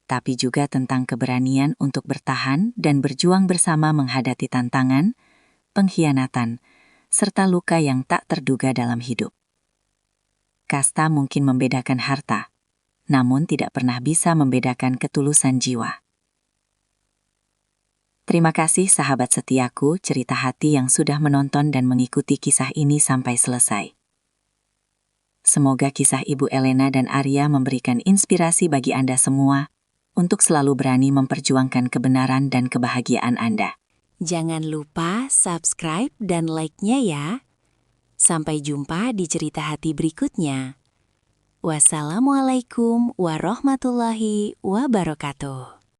tapi juga tentang keberanian untuk bertahan dan berjuang bersama menghadapi tantangan, pengkhianatan, serta luka yang tak terduga dalam hidup. Kasta mungkin membedakan harta, namun tidak pernah bisa membedakan ketulusan jiwa. Terima kasih sahabat setiaku cerita hati yang sudah menonton dan mengikuti kisah ini sampai selesai. Semoga kisah Ibu Elena dan Arya memberikan inspirasi bagi Anda semua untuk selalu berani memperjuangkan kebenaran dan kebahagiaan Anda.
Jangan lupa subscribe dan like-nya ya. Sampai jumpa di cerita hati berikutnya. Wassalamualaikum warahmatullahi wabarakatuh.